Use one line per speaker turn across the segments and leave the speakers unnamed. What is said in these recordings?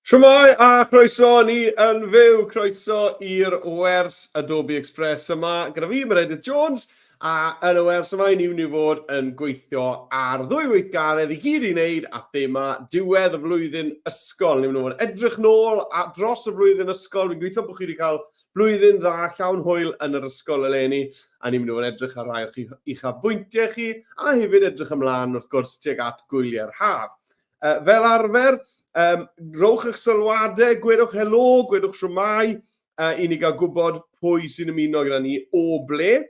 Shwmai a croeso ni yn fyw, croeso i'r wers Adobe Express yma. Gyda fi, Meredudd Jones, a yn y wers yma ni'n mynd i fod yn gweithio ar ddwy weithgaredd i gyd i wneud a thema diwedd y flwyddyn ysgol. Ni'n mynd i fod edrych nôl a dros y flwyddyn ysgol. Fi'n gweithio bod chi wedi cael blwyddyn dda llawn hwyl yn yr ysgol eleni, a ni'n mynd i fod edrych ar rai i'ch bwyntiau chi, a hefyd edrych ymlaen wrth gwrs tuag at gwyliau'r haf. Fel arfer, rhowch eich sylwadau, gwedwch helo, gwedwch siwmai, i ni gael gwybod pwy sy'n ymuno gyda ni o ble.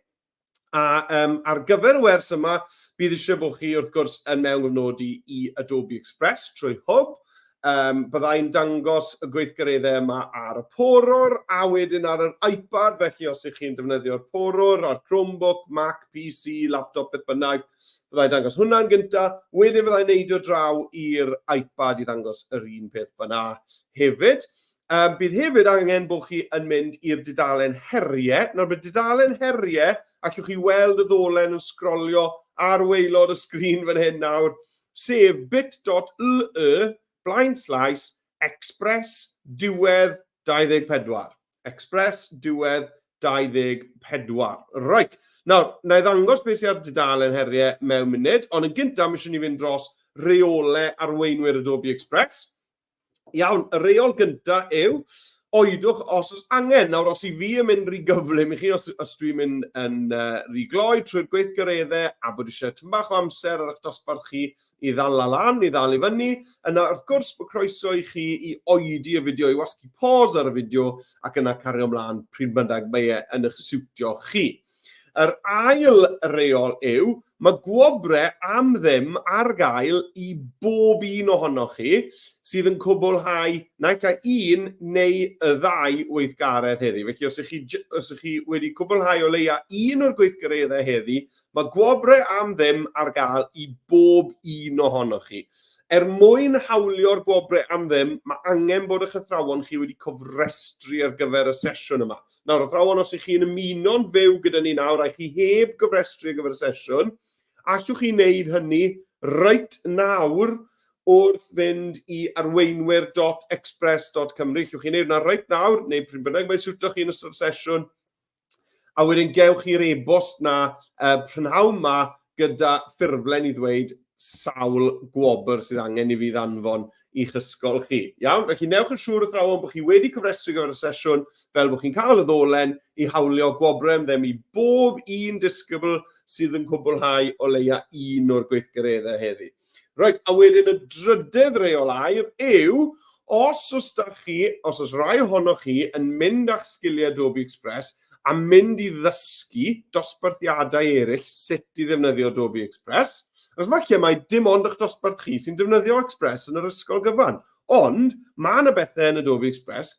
A ar gyfer y wers yma, bydd eisiau bod chi wrth gwrs yn mewngofnodi i Adobe Express trwy hwb. Byddai'n dangos y gweithgareddau yma ar y porwr, a wedyn ar yr iPad, felly os ych chi'n defnyddio'r porwr, ar Chromebook, Mac, PC, laptop, beth bynnag, byddai'n dangos hwnna'n gyntaf, wedyn byddai'n neidio draw i'r iPad i ddangos yr un peth fyna hefyd. Bydd hefyd angen bod chi yn mynd i'r dudalen heriau. Nawr bydd dudalen heriau, allwch chi weld y ddolen yn sgrolio ar waelod y sgrin fan hyn nawr, sef bit.ly/express diwedd 24. Express diwedd 24. Right. Nawr, na i ddangos beth sydd ar dudalen heriau mewn munud, ond yn gyntaf, mi eisiau ni fynd dros reolau Arweinwyr Adobe Express. Iawn, y reol gyntaf yw, oedwch os oes angen. Nawr, os i fi yn mynd rhy gyflym i chi, os dwi'n mynd yn rhy gloi trwy'r gweithgareddau, a bod eisiau tyn bach o amser ar eich dosbarth chi i ddal lan, i ddal i fyny, yna wrth gwrs bod croeso i chi i oedi y fideo, i wasgu pause ar y fideo, ac yna cario ymlaen pryd bynnag mae yn eich siwtio chi. Yr ail reol yw, mae gwobrau am ddim ar gael i bob un ohonoch chi sydd yn cwblhau naill ai un neu y ddau weithgaredd heddi. Felly os ych chi wedi cwblhau o leia un o'r gweithgareddau heddi, mae gwobrau am ddim ar gael i bob un ohonoch chi. Mwyn hawlio'r gwobrau am ddim, mae angen bod eich athrawon chi wedi cofrestru ar gyfer y sesiwn yma. Nawr, athrawon, os ych chi'n ymuno'n fyw gyda ni nawr, a chi heb gyfrestru ar gyfer y sesiwn, allwch chi wneud hynny reit nawr wrth fynd i arweinwyr.express.cymru. Allwch chi wneud hynna reit nawr, neu pryd bynnag mae'n siwtio chi yn ystod sesiwn, a wedyn gewch chi'r e-bost na prynhawn yma gyda ffurflen i ddweud sawl gwobr sydd angen i fi ddanfon i'ch ysgol chi. Iawn, felly newch yn siŵr athrawon bod chi wedi cyfrestru gyfer y sesiwn fel bod chi'n cael y ddolen i hawlio gwobrau am ddim i bob un disgybl sydd yn cwblhau o leia un o'r gweithgareddau heddi. Right, a wedyn y drydydd reol air yw, os oes rai ohonoch chi yn mynd â'ch sgiliau Adobe Express a mynd i ddysgu dosbarthiadau eraill sut i ddefnyddio Adobe Express, os mae dim ond eich dosbarth chi sy'n defnyddio Express yn yr ysgol gyfan. Ond mae yna bethau yn Adobe Express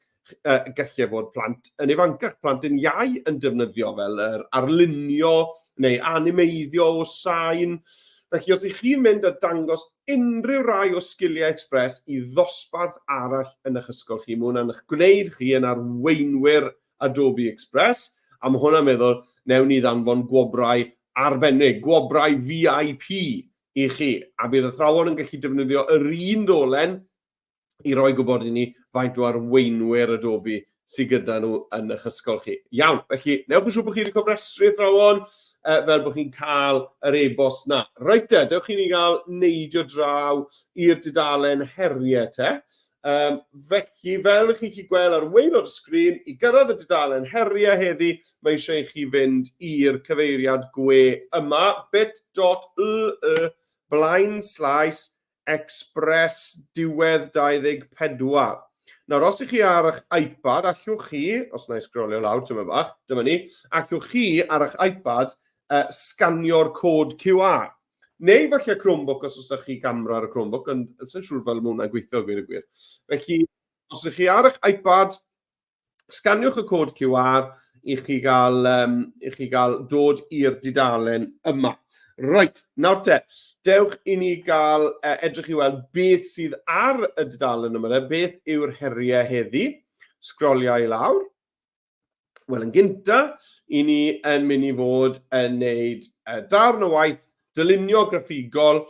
gallu fod plant yn ifancach, plant yn iau yn defnyddio fel yr arlunio neu animeiddio o sain. Felly os ych chi'n mynd a dangos unrhyw rai o sgiliau Express i ddosbarth arall yn eich ysgol chi, mae hwnna'n eich gwneud chi yn arweinwyr Adobe Express, a mae hwnna'n meddwl, newn ni ddanfon gwobrau arbennig, gwobrau VIP i chi, a bydd athrawon yn gallu defnyddio yr un ddolen i roi gwybod i ni faint o arweinwyr Adobe sydd gyda nhw yn eich ysgol chi. Iawn, felly, newch yn siŵr bod chi wedi cofrestru athrawon fel bod chi'n cael yr e-bost na. Reit te, dewch chi ni gael neidio draw i'r dudalen heriau te. Felly, fel ych chi'n gweld ar waelod y sgrin, i gyrraedd y dudalen heriau heddi, mae eisiau chi fynd i'r cyfeiriad gwe yma, bit.ly/express diwedd 24. Nawr, os ych chi ar eich iPad, allwch chi, os na i sgrolio lawr, dyma ni, allwch chi ar eich iPad sganio'r cod QR. Neu falle Chromebook os ydych chi gamera ar y Chromebook, ond sy'n siŵr fel mae hwnna'n gweithio gwir y gwir. Felly, os ydych chi ar eich iPad, sganiwch y cod QR i chi gael dod i'r dudalen yma. Right, nawr te, dewch i ni gael edrych i weld beth sydd ar y dudalen yma, beth yw'r heriau heddi. Sgroliau i lawr. Wel, yn gyntaf, i ni yn mynd i fod yn wneud darn o waith, dylunio graffigol,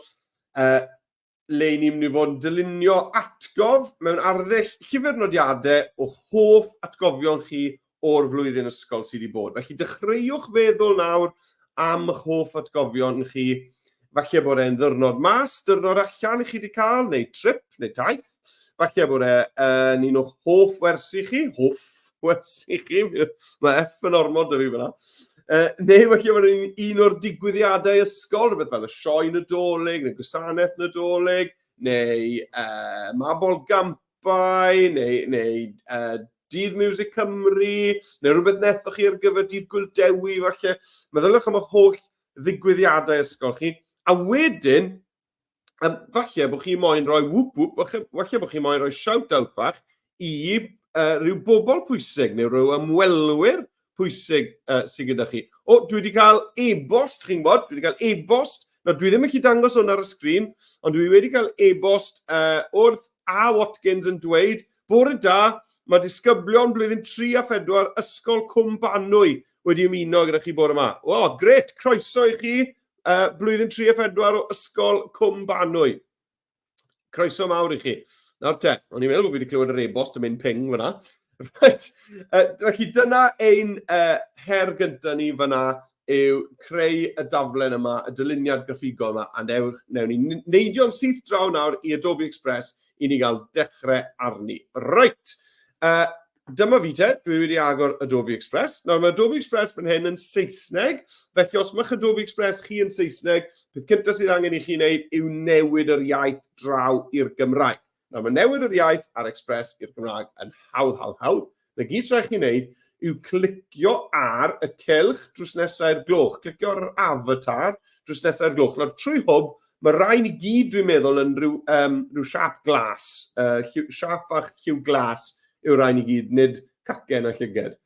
le ni'n mynd i fod yn dylunio atgof mewn arddull llyfr nodiadau o hoff atgofion chi o'r flwyddyn ysgol sydd wedi bod. Felly dechreuwch feddwl nawr am eich hoff atgofion chi. Falle bod e'n ddiwrnod mas, diwrnod allan i chi wedi cael, neu trip, neu daith. Falle bod e'n un o'ch hoff wersi chi, mae F yn ormod o fi fyna. Neu falle bod e'n un o'r digwyddiadau ysgol, rhywbeth fel y sioe nadolig, neu gwasanaeth nadolig, neu mabol gampau, neu dydd Music Cymru, neu rhywbeth nethoch chi ar gyfer dydd Gwildewi, falle. Meddyliwch am y holl ddigwyddiadau ysgol chi. A wedyn, falle bod chi moyn rhoi whoop, falle bod chi moyn rhoi shout-out fach i rhyw bobl pwysig, neu rhyw ymwelwyr pwysig sydd gyda chi. Dwi wedi cael e-bost, chi'n bod, dwi wedi cael e-bost, dwi ddim yn gallu dangos hwn ar y sgrin, ond dwi wedi cael e-bost wrth A. Watkins yn dweud, bore da, mae disgyblion blwyddyn 3 a 4 Ysgol Cwmbanwy wedi ymuno gyda chi bore yma. Gret, croeso i chi. Blwyddyn 3 a 4 o Ysgol Cwmbanwy. Croeso mawr i chi. Nawr te, o'n i'n meddwl bod fi wedi clywed yr e-bost yn mynd ping fyna. Felly dyna ein her gyntaf ni fyna yw creu y daflen yma, y dyluniad graffigol yma, a newn ni neidio'n syth draw nawr i Adobe Express i ni gael dechrau arni. Right. Dyma fi te, dwi wedi agor Adobe Express. Nawr mae Adobe Express fan hyn yn Saesneg, felly os mae'ch Adobe Express chi yn Saesneg, peth cyntaf sydd angen i chi wneud yw newid yr iaith draw i'r Gymraeg. Nawr mae newid yr iaith ar Express i'r Gymraeg yn hawdd. Na gyd rhaid chi wneud yw clicio ar y cylch drws nesau'r gloch, clicio ar yr avatar drws nesau'r gloch. Nawr trwy hwb, mae rhaid i gyd dwi'n meddwl yn rhyw siap glas, siap fach lliw glas, yw'r rhaid i gyd, nid cacen a llyged,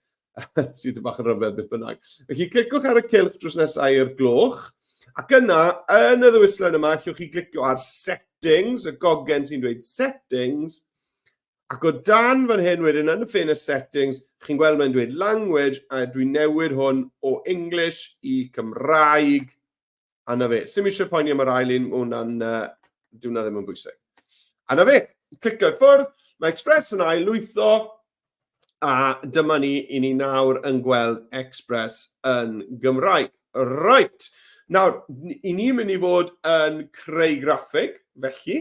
sydd yn bach yn rhyfedd beth bynnag. Felly, clicwch ar y cylch drws nesau i'r gloch, ac yna, yn y ddewislen yma, allwch chi glicio ar settings, y gogen sy'n dweud settings, ac o dan fan hyn wedyn, yn y ffenest settings, chi'n gweld mae'n dweud language, a dwi'n newid hwn o English i Cymraeg, a na fe. Sim eisiau poeni am yr ail un, dwi'n na ddim yn bwysig. A na fe, clicio i ffwrdd, mae Express yn ail-lwytho, a dyma ni i ni nawr yn gweld Express yn Gymraeg. Right. Nawr, i ni'n mynd i fod yn creu graffig, felly,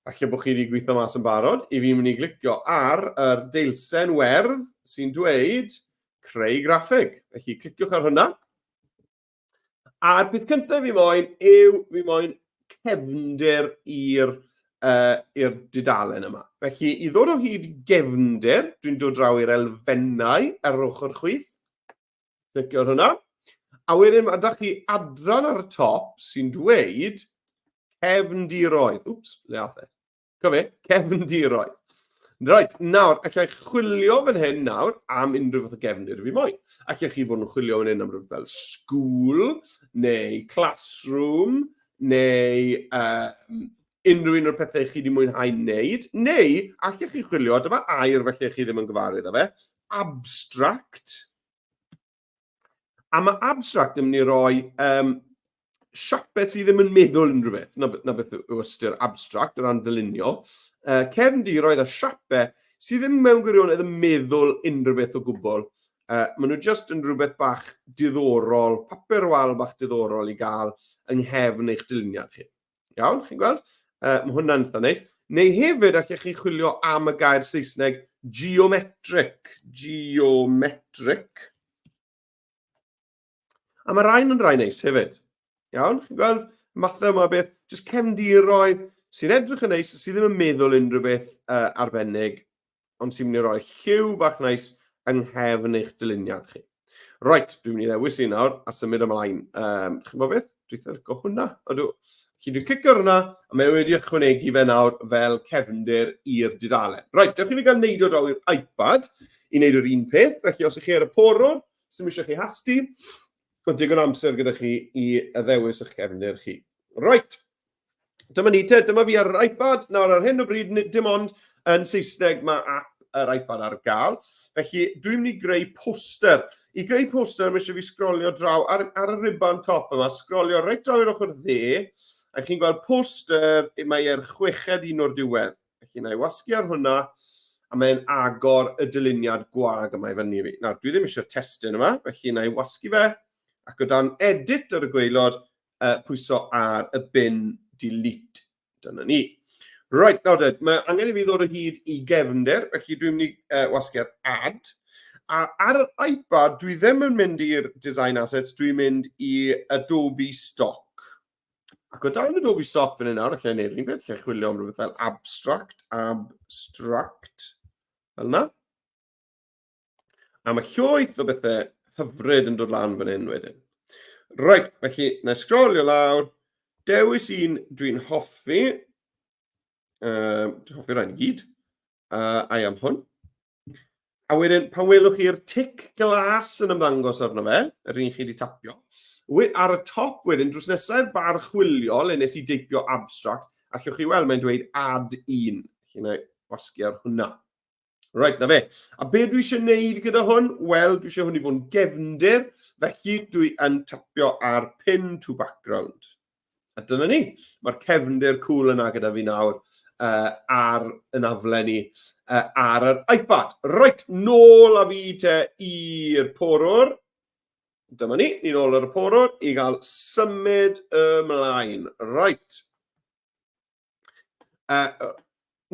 falle bod chi wedi gweithio mas yn barod, i fi'n mynd i glicio ar yr deilsen werdd sy'n dweud creu graffig. Felly, cliciwch ar hwnna. A'r peth cyntaf fi moyn yw fi moyn cefndir i'r dudalen yma. Felly, i ddod o hyd gefndir, dwi'n dod draw i'r elfennau ar ochr chwith. Clicio ar hwnna. A wedyn, mae ydych chi adran ar y top sy'n dweud cefndiroedd. Cefndiroedd. Right, nawr, allai chwilio fan hyn nawr am unrhyw fath o gefndir fi moyn. Allai chi fod yn chwilio fan hyn am rhywbeth fel school, neu classroom, neu unrhyw un o'r pethau chi wedi mwynhau wneud, neu allai chi chwilio, dyma air felly chi ddim yn gyfarwydd â fe, abstract. A mae abstract yn mynd i roi siapau sydd ddim yn meddwl unrhyw beth. Na beth yw ystyr abstract o ran dylunio. Cefndiroedd a siapau sydd ddim mewn gwirionedd yn meddwl unrhyw beth o gwbl. Maen nhw jyst yn rhywbeth bach diddorol, papur wal bach diddorol i gael yng nghefn eich dyluniad chi. Iawn, chi'n gweld? Mae hwnna'n eitha neis. Neu hefyd allech chi chwilio am y gair Saesneg geometric. Geometric. A mae rhain yn rai neis hefyd. Iawn, chi'n gweld? Mathau yma beth, jyst cefndiroedd sy'n edrych yn neis, sydd ddim yn meddwl unrhyw beth arbennig, ond sy'n mynd i roi lliw bach neis yng nghefn eich dyluniad chi. Right, dwi'n mynd i ddewis i nawr a symud ymlaen. Chi'n gwybod beth? Dwi'n licio hwnna. Felly dwi'n clicio hwnna, a mae wedi ychwanegu fe nawr fel cefndir i'r dudalen. Right, dewch chi fi gael neud o draw i'r iPad i wneud yr un peth. Felly os ych chi ar y porwr, sy'n eisiau chi hasti, ond digon amser gyda chi i ddewis eich cefndir chi. Right, dyma ni te, dyma fi ar yr iPad. Nawr ar hyn o bryd, dim ond yn Saesneg mae app yr iPad ar gael. Felly dwi'n mynd i greu poster. I greu poster, mae eisiau fi sgrolio draw ar y riban top yma, sgrolio reit draw i'r ochr dde, A chi'n gweld poster, mae e'r 6ed o'r diwedd. Felly na i wasgu ar hwnna, a mae'n agor y dyluniad gwag yma i fyny fi. Nawr, dwi ddim eisiau'r testyn yma, felly na i wasgu fe, ac o dan edit ar y gwaelod, pwyso ar y bin delete. Dyna ni. Right, nawr dyd, mae angen i fi ddod o hyd i gefndir, felly dwi'n mynd i wasgu ar add. A ar yr iPad, dwi ddim yn mynd i'r design assets, dwi'n mynd i Adobe Stock. Ac o dan Adobe Stock fan hyn nawr, allai neud rhywun beth, allai chwilio am rhywbeth fel abstract, fel yna. A mae llwyth o bethau hyfryd yn dod lan fan hyn wedyn. Right, felly, na i sgrolio lawr, dewis un dwi'n hoffi, rhaid i gyd, a i am hwn. A wedyn, pan welwch chi'r tic glas yn ymddangos arno fe, yr un chi wedi tapio, ar y top wedyn, drws nesau'r bar chwilio, le nes i deipio abstract, allwch chi weld mae'n dweud add un. Felly na i wasgu ar hwnna. Right, na fe. A be dwi eisiau gwneud gyda hwn? Wel, dwi eisiau hwn i fod yn gefndir, felly dwi yn tapio ar pin to background. A dyna ni. Mae'r cefndir cool yna gyda fi nawr ar yn afle ni ar yr iPad. Right, nôl a fi te i'r porwr. Dyma ni, ni'n ôl ar y porwr i gael symud ymlaen. Right.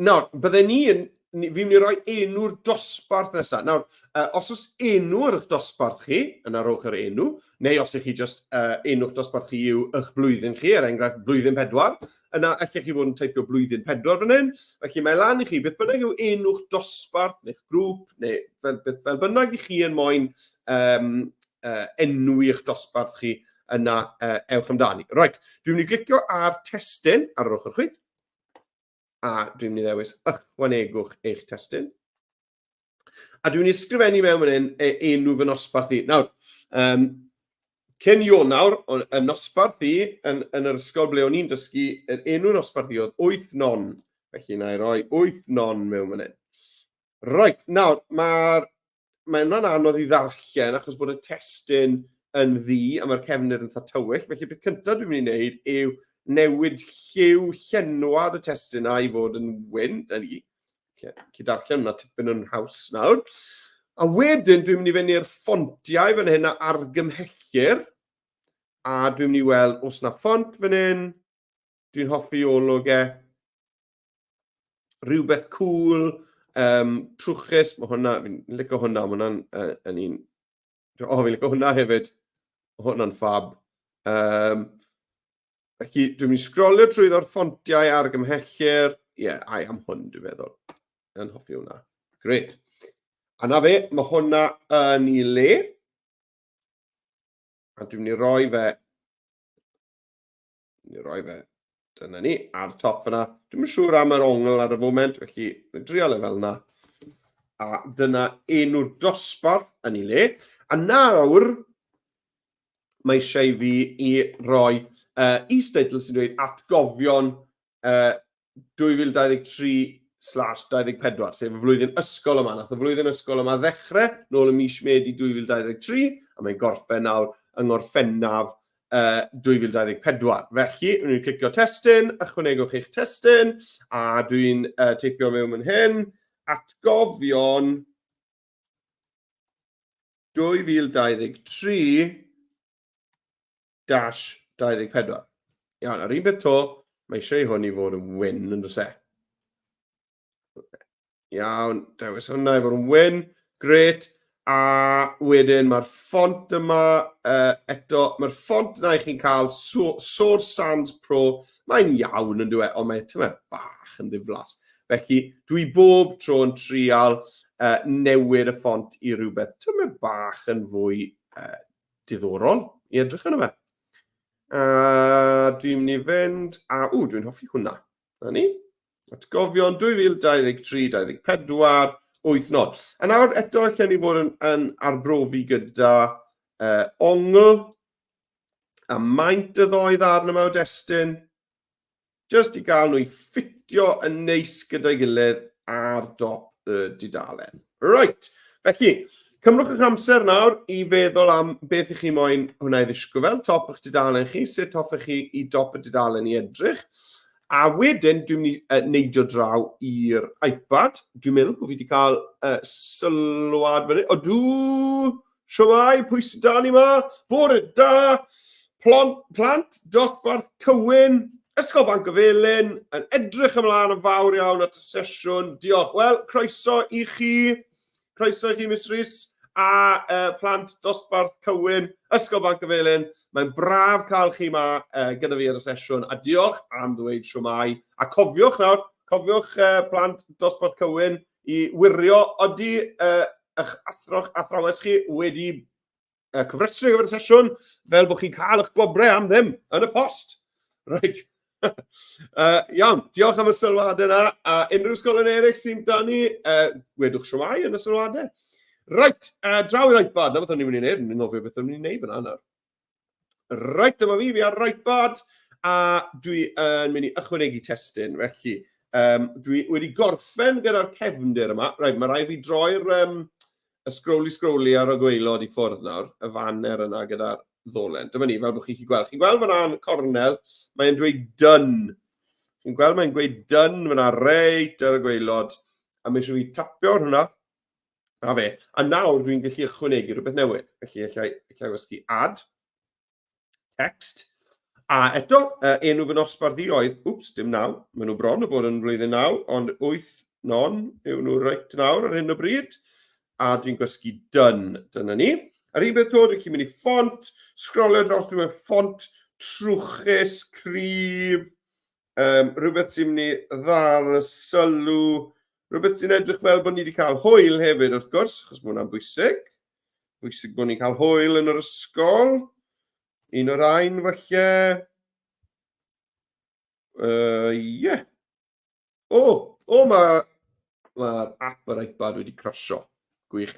Nawr, bydden fi'n mynd i roi enw'r dosbarth nesaf. Nawr, os oes enw ar eich dosbarth chi, yna rhowch yr enw, neu os ych chi just enw'ch dosbarth chi yw eich blwyddyn chi, enghraifft blwyddyn 4, yna allech chi fod yn teipio blwyddyn 4 fan hyn. Felly mae lan i chi, beth bynnag yw enw'ch dosbarth, neu'ch grŵp, neu fel bynnag i chi yn moyn enwi eich dosbarth chi yna ewch amdani. Right, dwi'n mynd i glicio ar testyn ar yr ochr chwith, a dwi'n mynd i ddewis ychwanegwch eich testyn. A dwi'n mynd i ysgrifennu mewn fan hyn enw fy nosbarth i. Nawr, cyn Ionawr, y nosbarth i yn yr ysgol ble o'n i'n dysgu, enw nosbarth i oedd 8 non. Felly na i roi 8 non mewn fan hyn. Right, nawr, mae hwnna'n anodd i ddarllen achos bod y testyn yn ddu a mae'r cefndir yn tywyll. Felly beth cyntaf dwi'n mynd i wneud yw newid lliw llenwad y testyn a i fod yn wyn. Ci darllen hwnna tipyn yn haws nawr. A wedyn dwi'n mynd i fynd i'r ffontiau fan hyn a argymhellir. A dwi'n mynd i weld os na ffont fan hyn. Dwi'n hoffi olwg rhywbeth cool. Trwchus, mae hwnna, fi'n licio hwnna, mae hwnna'n yn un. Fi'n licio hwnna hefyd, hwnna'n ffab. Felly, dwi'n mynd i sgrolio trwyddo'r ffontiau argymhellir. Ie, ai am hwn, dwi'n meddwl. Yn hoffi hwnna. Gret. A na fe, mae hwnna yn ei le. A dwi'n mynd i roi fe. Dyna ni, ar top yna. Dwi'n yn siŵr am yr ongl ar y foment, felly dwi'n drial e fel yna. A dyna enw'r dosbarth yn ei le. A nawr, mae eisiau fi i roi is-deitl sy'n dweud atgofion 2023/24, sef y flwyddyn ysgol yma. Nath y flwyddyn ysgol yma ddechrau nôl y mis Medi 2023, a mae'n gorffen nawr yng Ngorffennaf 2024. Felly, dwi'n clicio testyn, ychwanegwch eich testyn, a dwi'n teipio mewn yn hyn, atgofion 2023/24. Iawn, ar un beth to, mae eisiau hwn i fod yn wyn yn dros e. Iawn, dewis hwnna i fod yn wyn, gret. A wedyn mae'r ffont yma, mae'r ffont yna i chi'n cael Source Sans Pro. Mae'n iawn yn dweud, ond mae'n bach yn ddiflas. Felly, dwi bob tro yn trial newid y ffont i rhywbeth tyma bach yn fwy diddorol i edrych yna fe. Dwi'n mynd i fynd, dwi'n hoffi hwnna. Na ni. Atgofion 2023/24. 8 nod. A nawr eto allan ni fod yn arbrofi gyda ongl a maint y ddoi ddarn yma o destyn, jyst i gael nhw i ffitio yn neis gyda'i gilydd ar dop y dudalen. Right, felly, Cymrwch eich amser nawr I feddwl am beth I chi moyn hwnna I ddisgo fel, top eich dudalen chi, sut hoffech chi I dop y dudalen I edrych. A wedyn, dwi'n mynd I neidio draw i'r iPad. Dwi'n meddwl bod fi wedi cael sylwad fan hyn. Odw, siwmai, pwy sy'n da ni ma? Bore da, plant, dosbarth cywyn, Ysgol Banc y Felyn, yn edrych ymlaen yn fawr iawn at y sesiwn. Diolch. Wel, croeso I chi. Croeso I chi, Miss Rhys, a plant dosbarth cywyn, Ysgol Banc y Felyn. Mae'n braf cael chi yma gyda fi ar y sesiwn, a diolch am ddweud siwmai. A cofiwch nawr, cofiwch plant dosbarth cywyn I wirio odi eich athrawes chi wedi cyfrestru gyda'r sesiwn, fel bod chi'n cael eich gwobrau am ddim yn y post. Right. Iawn, diolch am y sylwadau yna, a unrhyw ysgolion eraill sy'n danu, wedwch siwmai yn y sylwadau. Right, draw i'r iPad, na beth o'n i'n mynd I wneud, ni'n nofio beth o'n i'n wneud fyna nawr. Right, dyma fi ar iPad, a dwi yn mynd I ychwanegu testyn, felly. Dwi wedi gorffen gyda'r cefndir yma. Right, mae rai fi droi'r scrolly ar y gwaelod I ffwrdd nawr, y fanner yna gyda'r ddolen. Dyma ni, fel bod chi'n gweld. Chi'n gweld fyna'n cornel, mae'n dweud done. Chi'n gweld mae'n dweud done fyna reit ar y gwaelod. A mae eisiau fi tapio hwnna. A fe. A nawr dwi'n gallu ychwanegu rhywbeth newydd. Felly, allai wysgu add, text. A eto, enw fy nosbarth I oedd, dim 9. Maen nhw bron o bod yn blwyddyn 9, ond 8, 9 yw nhw reit nawr ar hyn o bryd. A dwi'n gwysgu done. Dyna ni. Ar un beth dod, dwi'n mynd I ffont, sgrolio dros dwi'n mynd ffont trwchus, cryf, rhywbeth sy'n mynd I ddal y sylw, rhywbeth sy'n edrych fel bod ni wedi cael hwyl hefyd, wrth gwrs, achos mae hwnna'n bwysig. Bwysig bod ni'n cael hwyl yn yr ysgol. Un o'r ein, falle. Ie. Mae'r app yr iPad wedi crasio. Gwych.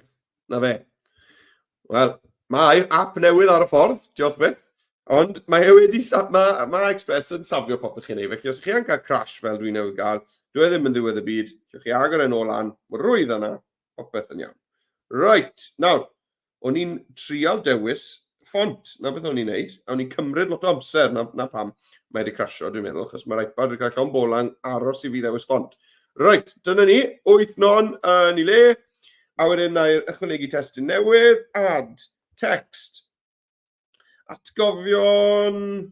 Na fe. Wel, mae app newydd ar y ffordd, diolch beth. Ond mae Express yn safio popeth chi'n ei. Felly, os chi yn cael crash fel dwi'n newydd gael, dwi ddim yn ddiwedd y byd. Chi'ch chi agor yn ôl an, mae rwydd yna, popeth yn iawn. Right, nawr, o'n i'n trial dewis ffont, na beth o'n i'n neud, a o'n i'n cymryd lot o amser, na pam mae wedi crasio, dwi'n meddwl, achos mae'r iPad wedi cael llon bolan aros I fi ddewis ffont. Right, dyna ni, 8 non yn ei le, a wedyn na'i ychwanegu testyn newydd, add, text, atgofion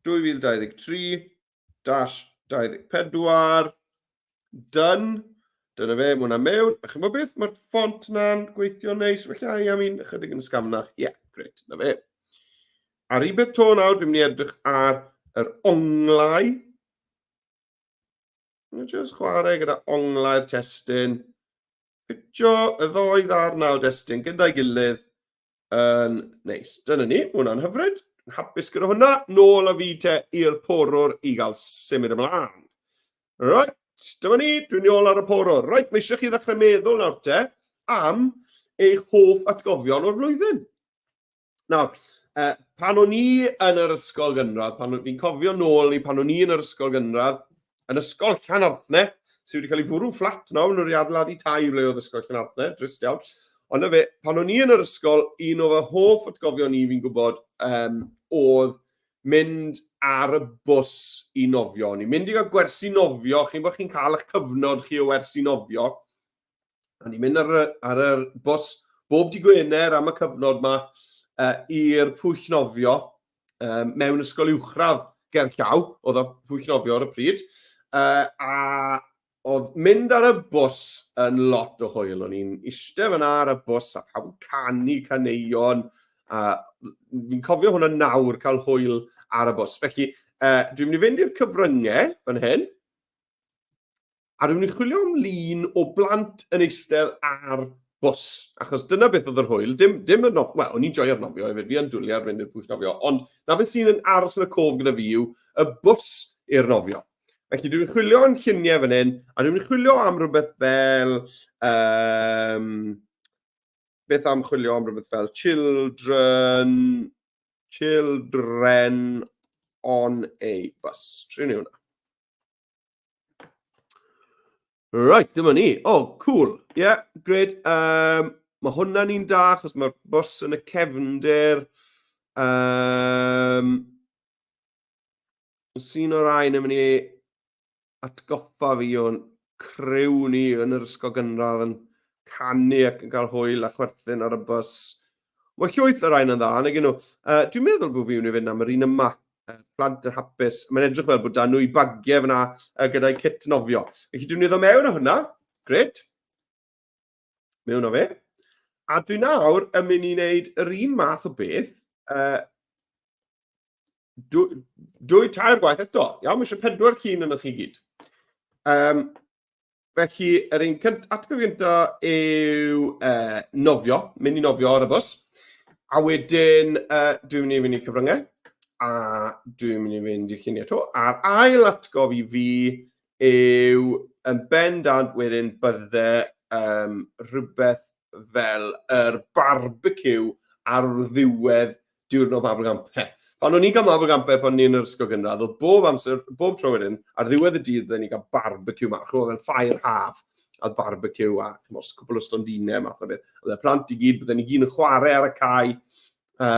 2023-24, done, dyna fe, mae hwnna mewn. A chi'n meddwl beth, mae'r ffont na'n gweithio neis, felly I mean, ychydig yn ysgamnach. Yeah, great, dyna fe. Ar un beth to nawr, dwi'n mynd I edrych ar yr onglau. Just chwarae gyda onglau'r testyn. Pitio y ddoi ddarn nawr testyn gyda'i gilydd yn neis. Dyna ni, hwnna'n hyfryd. Hapus gyda hwnna. Nôl a fi te i'r porwr I gael symud ymlaen. Right, dyma ni, dwi'n ôl ar y porwr. Right, mae eisiau chi ddechrau meddwl nawr te am eich hoff atgofion o'r flwyddyn. Nawr, pan o'n I yn yr ysgol gynradd, fi'n cofio nôl I pan o'n I yn yr ysgol gynradd, yn ysgol Llanarthne, sydd wedi cael ei fwrw fflat nawr, nhw wedi adeiladu tai ble oedd ysgol Llanarthne, drist iawn. Ond na fe, pan o'n I yn yr ysgol, un o fy hoff atgofion I fi'n gwybod oedd mynd ar y bws I nofio. Ni'n mynd I gael gwersi nofio, chi'n bod chi'n cael eich cyfnod chi o wersi nofio. A ni'n mynd ar y bws bob di Gwener am y cyfnod yma i'r pwyll nofio mewn ysgol uwchradd Gerllaw, oedd y pwyll nofio ar y pryd. A oedd mynd ar y bws yn lot o hwyl. O'n i'n eistedd fyna ar y bws a pawb yn canu caneuon. Fi'n cofio hwnna nawr cael hwyl ar y bws. Felly, dwi'n mynd I fynd i'r cyfryngau fan hyn. A dwi'n mynd I chwilio am lun o blant yn eistedd ar bws. Achos dyna beth oedd yr hwyl. Dim y nofio. Wel, o'n i'n joio'r nofio hefyd. Fi yn dwlu ar fynd i'r pwyll nofio. Ond na beth sy'n yn aros yn y cof gyda fi yw y bws i'r nofio. Felly dwi'n chwilio am lluniau fan hyn, a dwi'n chwilio am rhywbeth fel, beth am chwilio am rhywbeth fel children on a bus. Trin I hwnna. Right, dyma ni. Oh, cool. Yeah, great. Mae hwnna'n un da, achos mae'r bws yn y cefndir. Sy'n o'r ein yn mynd i atgoffa fi o'n creu ni yn yr ysgol gynradd yn canu ac yn cael hwyl a chwerthin ar y bws. Mae llwyth yr ein yn dda, neu nhw. Dwi'n meddwl bod fi'n mynd i fynd am yr un yma, plant yr hapus. Mae'n edrych fel bod da nhw i bagiau fyna gyda'i kit nofio. Felly dwi'n meddwl mewn o hwnna. Gret. Mewn o fe. A dwi nawr yn mynd i wneud yr un math o beth. Dwy tair gwaith eto. Iawn, mae eisiau 4 llun yn chi gyd. Felly, yr un atgof gyntaf yw nofio, mynd i nofio ar y bws. A wedyn, dwi'n mynd i fynd i cyfryngau, a dwi'n mynd i fynd i lluniau to. A'r ail atgof i fi yw yn bendant wedyn bydde rhywbeth fel yr barbecue ar ddiwedd diwrnod Mabelgampau. Pan o'n i'n cael Mabelgampau pan ni'n yr ysgol gynradd, oedd bob tro wedyn, ar ddiwedd y dydd, ni cael barbecue ma, fel ffair haf, a barbecue a cwbl o stondinau, math o beth. Oedd y plant i gyd, bydden ni gyd yn chwarae ar y cae, a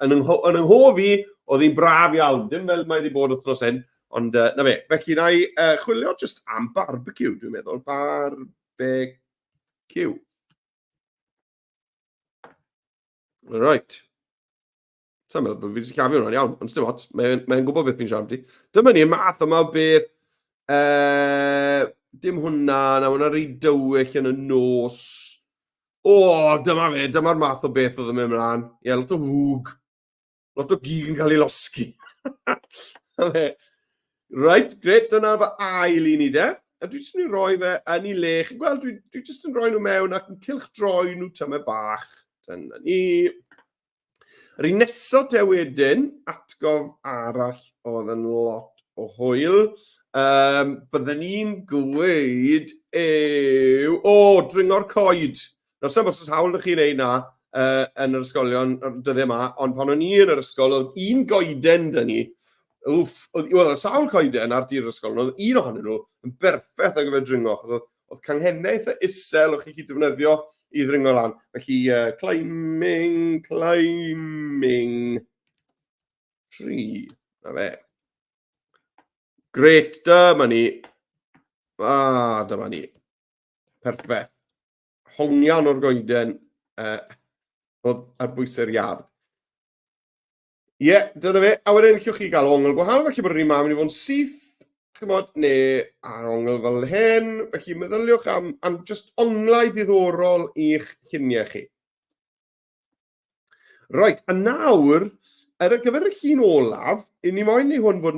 yn ynghof fi, oedd hi'n braf iawn, dim fel mae wedi bod wythnos hyn, ond na fe. Felly na i chwilio just am barbecue, dwi'n meddwl, barbecue. Right. Sa'n meddwl bod fi wedi cafio hwnna'n iawn, ond dim ots, mae'n gwybod beth fi'n siarad ti. Dyma ni'r math yma o beth, dim hwnna, na hwnna rhy dywyll yn y nos. Dyma fe, dyma'r math o beth oedd yn mynd ymlaen. Ie, lot o hwg. Lot o gig yn cael ei losgi. Right, gret, dyna fy ail i ni de. A dwi jyst yn rhoi fe yn ei le. Chi'n gweld, dwi jyst yn rhoi nhw mewn ac yn cilch droi nhw tyma bach. Dyna ni. Yr un nesaf te wedyn, atgof arall oedd yn lot o hwyl. Bydden ni'n gweud yw... dringo'r coed. Nawr, sy'n bwys hawl ydych chi'n ei na yn yr ysgolion dyddiau yma, ond pan o'n i yn yr ysgol, oedd un goeden dyn ni. Oedd sawl coeden ar dir yr ysgol, oedd un ohonyn nhw yn berffaith ar gyfer dringo. Oedd canghennau isel o'ch chi defnyddio i ddringo lan. Felly, climbing tree. Na fe. Gret, dyma ni. Dyma ni. Perffaith. Hongian o'r goeden oedd ar bwysau'r iard. Ie, dyna fe. A wedyn llwch chi gael ongl gwahanol, felly bod yr un ma mynd i fod yn syth, neu ar ongl fel hyn. Felly meddyliwch am just onglau diddorol i'ch lluniau chi. Roet, a nawr, ar gyfer y llun olaf, ni moyn ni hwn fod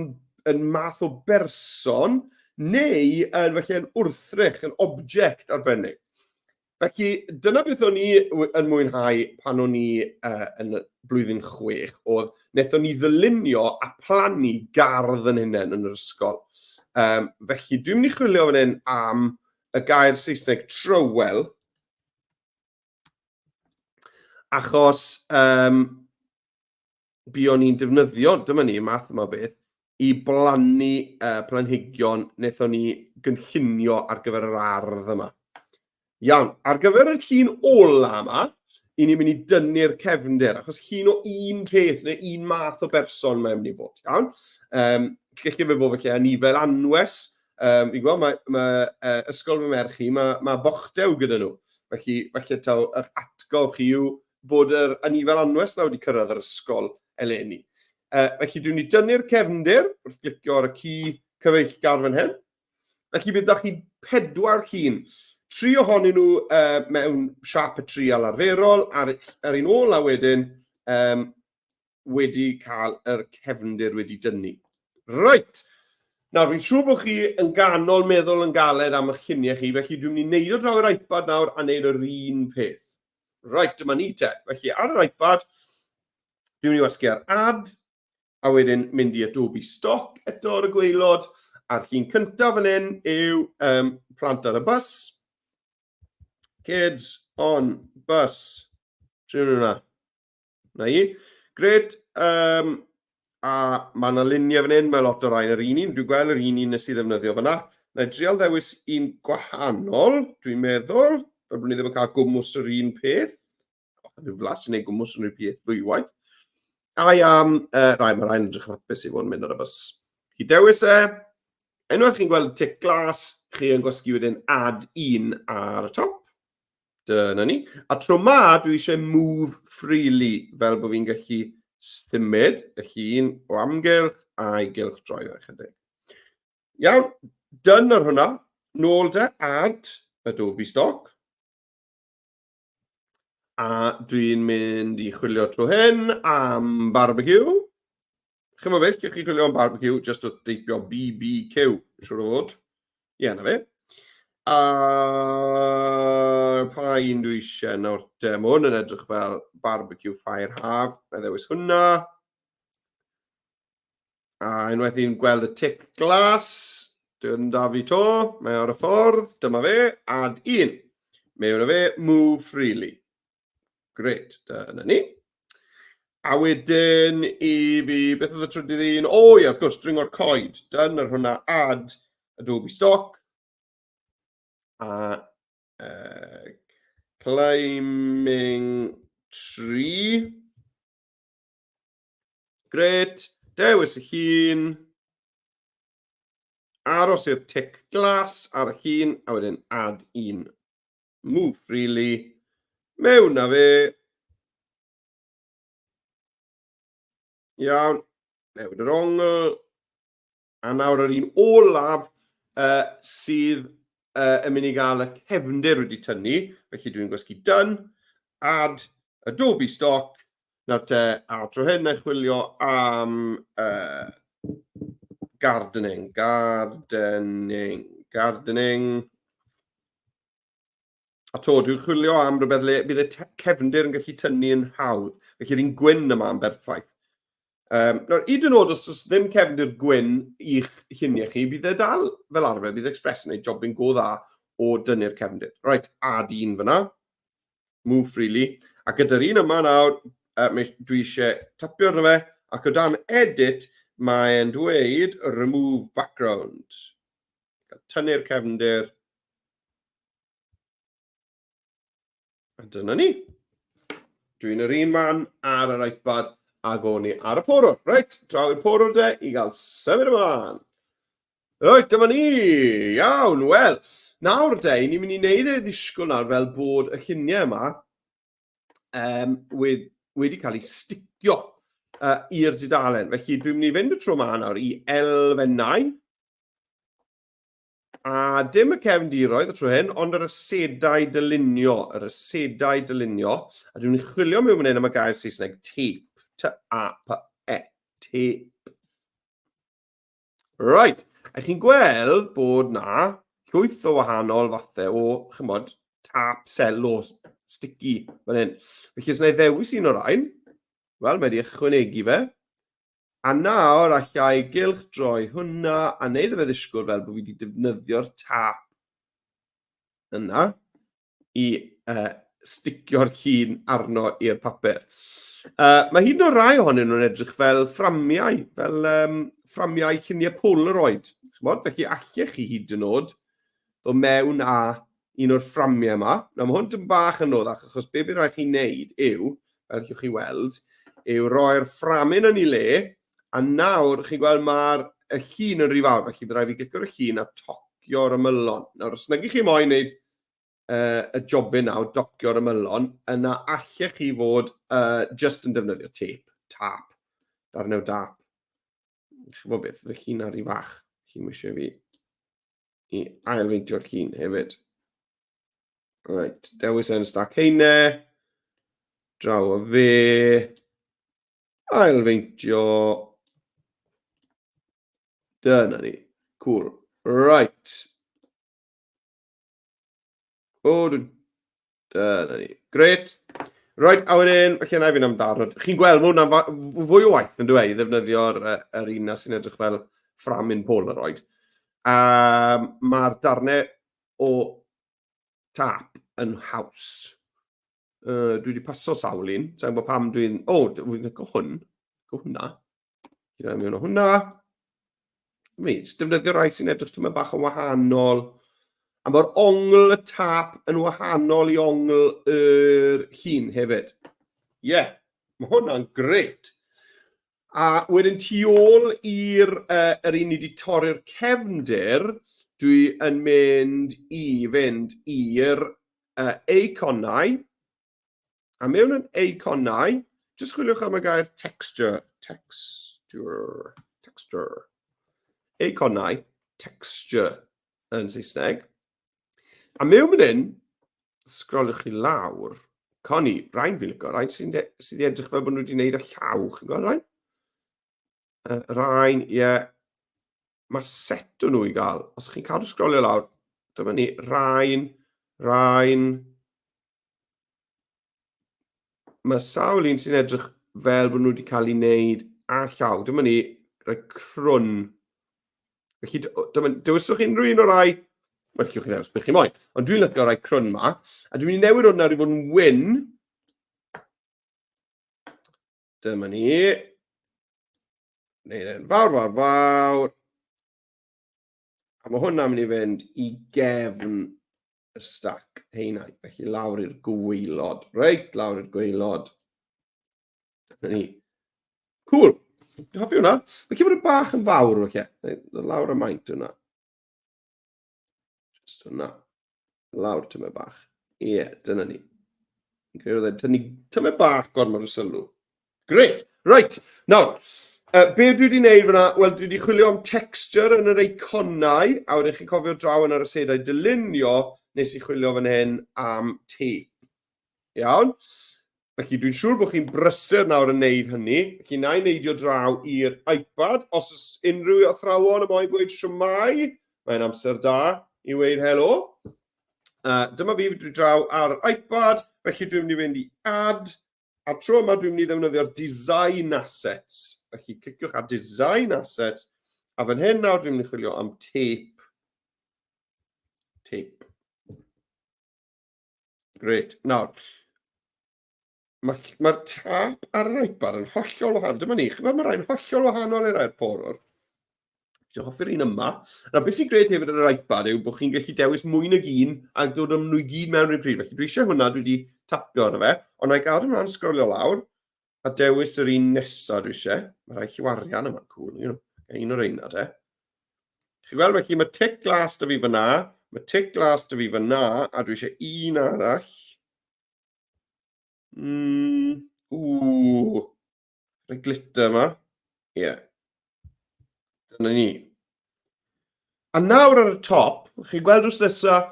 yn math o berson, neu felly yn wrthrych, yn object arbennig. Felly, dyna beth o'n i yn mwynhau pan o'n i yn blwyddyn 6, oedd wnaethon ni ddylunio a plannu gardd yn hynny yn yr ysgol. Felly, dwi'n mynd i chwilio fan hyn am y gair Saesneg trywel, achos buon ni'n defnyddio, dyma ni, math yma beth, i blannu planhigion wnaethon ni gynllunio ar gyfer yr ardd yma. Iawn, ar gyfer y llun ola yma, i ni'n mynd i dynnu'r cefndir, achos llun o un peth neu un math o berson mae'n mynd i fod. Iawn, gallai fe fod felly yn nifel anwes. Fi'n gweld, mae ysgol fy merch chi, mae bochdew gyda nhw. Felly taw eich atgof chi yw bod yr nifel anwes na wedi cyrraedd yr ysgol eleni. Felly dwi'n mynd i dynnu'r cefndir, wrth glicio ar y ci cyfeillgar fan hyn. Felly bydd chi 4 llun. 3 ohonyn nhw mewn siap y trial arferol, a'r un ola wedyn wedi cael yr cefndir wedi dynnu. Right. Nawr, fi'n siŵr bod chi yn ganol meddwl yn galed am eich lluniau chi, felly dwi'n mynd i wneud o draw yr iPad nawr a wneud yr un peth. Right, dyma ni te. Felly ar yr iPad, dwi'n mynd i wasgu ar add, a wedyn mynd i Adobe Stock eto ar y gwaelod, a'r llun cyntaf fan hyn yw plant ar y bus. Kids on bus. Trin hwnna. Na i. Gret. A mae yna luniau fan hyn, mae lot o'r ein yr un un. Dwi'n gweld yr un un nes i ddefnyddio fan'na. Na i drial ddewis un gwahanol, dwi'n meddwl. fel bod ni ddim yn cael gwmws yr un peth. Dwi'n flas i wneud gwmws yn yr peth ddwywaith. Rai, mae rhaid edrych yn hapus i fod yn mynd ar y bus. Chi dewis unwaith chi'n gweld tic glas, chi yn gwasgu wedyn add 1 ar y top. Dyna ni. A tro ma, dwi eisiau move freely, fel bod fi'n gallu symud y llun o amgylch a'i gylch droi fe chydig. Iawn, dyn ar hwnna. Nôl de, add Adobe stock. A dwi'n mynd i chwilio tro hyn am barbecue. Chymo beth, chi'ch chi chwilio am barbecue, just o deipio BBQ, siwr o fod. Ie, na fe. A pa un dwi eisiau nawr te, mae hwn yn edrych fel barbecue fire haf. Na ddewis hwnna. A unwaith i'n gweld y tic glas, dwi'n da fi to, mae ar y ffordd, dyma fe, add 1. Mewn o fe, move freely. Gret, dyna ni. A wedyn i fi, beth oedd y trydydd un? O ie, wrth gwrs, dringo'r coed. Dyn ar hwnna, add Adobe stock. A climbing tree. Gret. Dewis y llun. Aros i'r tic glas ar y llun, a wedyn add 1. Move freely. Mewn na fe. Iawn, newid yr ongl. A nawr yr un olaf sydd yn mynd i gael y cefndir wedi tynnu. Felly dwi'n gwasgu done. Add Adobe stock. Nawr te, a tro hyn e chwilio am gardening. A to, dwi'n chwilio am rhywbeth le bydd y cefndir yn gallu tynnu yn hawdd. Felly'r un gwyn yma yn berffaith. Nawr, hyd yn oed os ddim cefndir gwyn i'ch lluniau chi, bydd e dal fel arfer, bydd Express yn gwneud jobyn go dda o dynnu'r cefndir. Right, add 1 fyna. Move freely. A gyda'r un yma nawr, dwi eisiau tapio arno fe, ac o dan edit, mae'n dweud remove background. Tynnu'r cefndir. A dyna ni. Dwi'n yr un man ar yr iPad ac o'n i ar y porwr. Reit, draw i'r porwr de i gael symud ymlaen. Reit, dyma ni. Iawn, wel. Nawr de, ni'n mynd i wneud e ddisgwyl nawr fel bod y lluniau yma wedi cael ei sticio i'r dudalen. Felly dwi'n mynd i fynd y tro ma nawr i elfennau. A dim y cefndiroedd y tro hyn, ond yr asedau dylunio. A dwi'n mynd i chwilio mewn mynd am y gair Saesneg tape. T-a-p-e. Tape. Right. A chi'n gweld bod na llwyth o wahanol fathau o, chymod, tap, selo, sticky, fan hyn. Felly os na i ddewis un o'r ein, wel, mae wedi ychwanegu fe. A nawr allai gylch droi hwnna a wneud y fe ddisgwyl fel bod fi wedi defnyddio'r tap yna i sticio'r llun arno i'r papur. Mae hyd yn o'r rai ohonyn nhw'n edrych fel fframiau, fframiau lluniau Polaroid. Felly allech chi hyd yn oed o mewn â un o'r fframiau yma. Nawr mae hwn yn bach yn oddach, achos be bydd rhaid chi wneud yw, fel chi'ch chi weld, yw roi'r fframyn yn ei le. A nawr, chi'n gweld mae'r llun yn rhy fawr, felly bydd rhaid fi glicio'r llun a tocio'r ymylon. Nawr, os nag chi moyn wneud y jobyn nawr, docio'r ymylon, yna allech chi fod just yn defnyddio tap, darnew dap. Chi'n gwybod beth, y llun ar ei fach. Chi'n mysio fi i ailfeintio'r llun hefyd. Right, dewis yn stac heine, draw o fe, ailfeintio. Dyna ni. Cool. Right. Dyna ni. Great. Right, a wedyn, felly yna i fynd am darn. Chi'n gweld, mae hwnna'n fwy o waith yn dweud, ddefnyddio'r un sy'n edrych fel fframyn Polaroid. Mae'r darnau o tap yn haws. Dwi wedi paso sawl un. Sa'n gwybod pam dwi'n... O, dwi'n go hwn. Go hwnna. Gyda mewn o hwnna. Defnyddio rai sy'n edrych tyma bach yn wahanol. A mae'r ongl y tap yn wahanol i ongl yr hun hefyd. Mae hwnna'n gret. A wedyn tu ôl i'r un ni wedi torri'r cefndir, dwi yn mynd i fynd i'r eiconau. A mewn yn eiconau, jyst chwiliwch am y gair texture. Eiconau, texture yn Saesneg. A mewn yn hyn, sgrolwch chi lawr, coni, rhain fi'n licio, rhain sydd wedi edrych fel bod nhw wedi gwneud y llaw, chi'n gweld rhain? Rhain, mae set o nhw i gael. Os chi'n cadw sgrolio lawr, dyma ni, rhain. Mae sawl un sy'n edrych fel bod nhw wedi cael ei wneud a llaw. Dyma ni, rhoi crwn. Felly, dywyswch unrhyw un o rai, mae'n chi'ch chi'n ddewis beth chi moyn. Ond dwi'n licio rai crwn ma, a dwi'n mynd i newid hwnna i fod yn wyn. Dyma ni. Neud e'n fawr. A mae hwnna'n mynd i fynd i gefn y stac heina. Felly lawr i'r gwaelod. Reit, lawr i'r gwaelod. Dyma ni. Cool. Dwi'n hoffi hwnna. Mae cyn bod y bach yn fawr, felly. Lawr y maint hwnna. Just hwnna. Lawr tyma bach. Dyna ni. Tyma bach gormod o sylw. Gret. Right. Nawr, be dwi wedi gwneud fyna? Wel, dwi wedi chwilio am texture yn yr eiconau, a wedyn chi'n cofio draw yn yr asedau dylunio, nes i chwilio fan hyn am tape. Iawn? Felly dwi'n siŵr bod chi'n brysur nawr yn neud hynny. Felly na i neidio draw i'r iPad. Os oes unrhyw athrawon yn moyn gweud siwmai, mae'n amser da i weid helo. Dyma fi dwi draw ar iPad, felly dwi'n mynd i fynd i add, a tro yma dwi'n mynd i ddefnyddio'r design assets. Felly cliciwch ar design assets, a fan hyn nawr dwi'n mynd i chwilio am tape. Gret. Nawr, mae'r tap ar yr iPad yn hollol wahanol. Dyma ni, chyfod mae rhain hollol wahanol i'r airporwr. Dwi'n hoffi'r un yma. Nawr, beth sy'n gret hefyd ar yr iPad yw bod chi'n gallu dewis mwy nag un a dod am nhw i gyd mewn rhywun pryd. Felly dwi eisiau hwnna, dwi wedi tapio arno fe, ond na i gadw ymlaen sgrolio lawr a dewis yr un nesaf dwi eisiau. Mae rhai lliwarian yma, cool, un o'r ein te. Chi'n gweld, felly mae tic glas da fi fyna, mae tic glas da fi fyna, a dwi eisiau un arall. Rhaid glitter yma. Dyna ni. A nawr ar y top, chi'n gweld wrth nesaf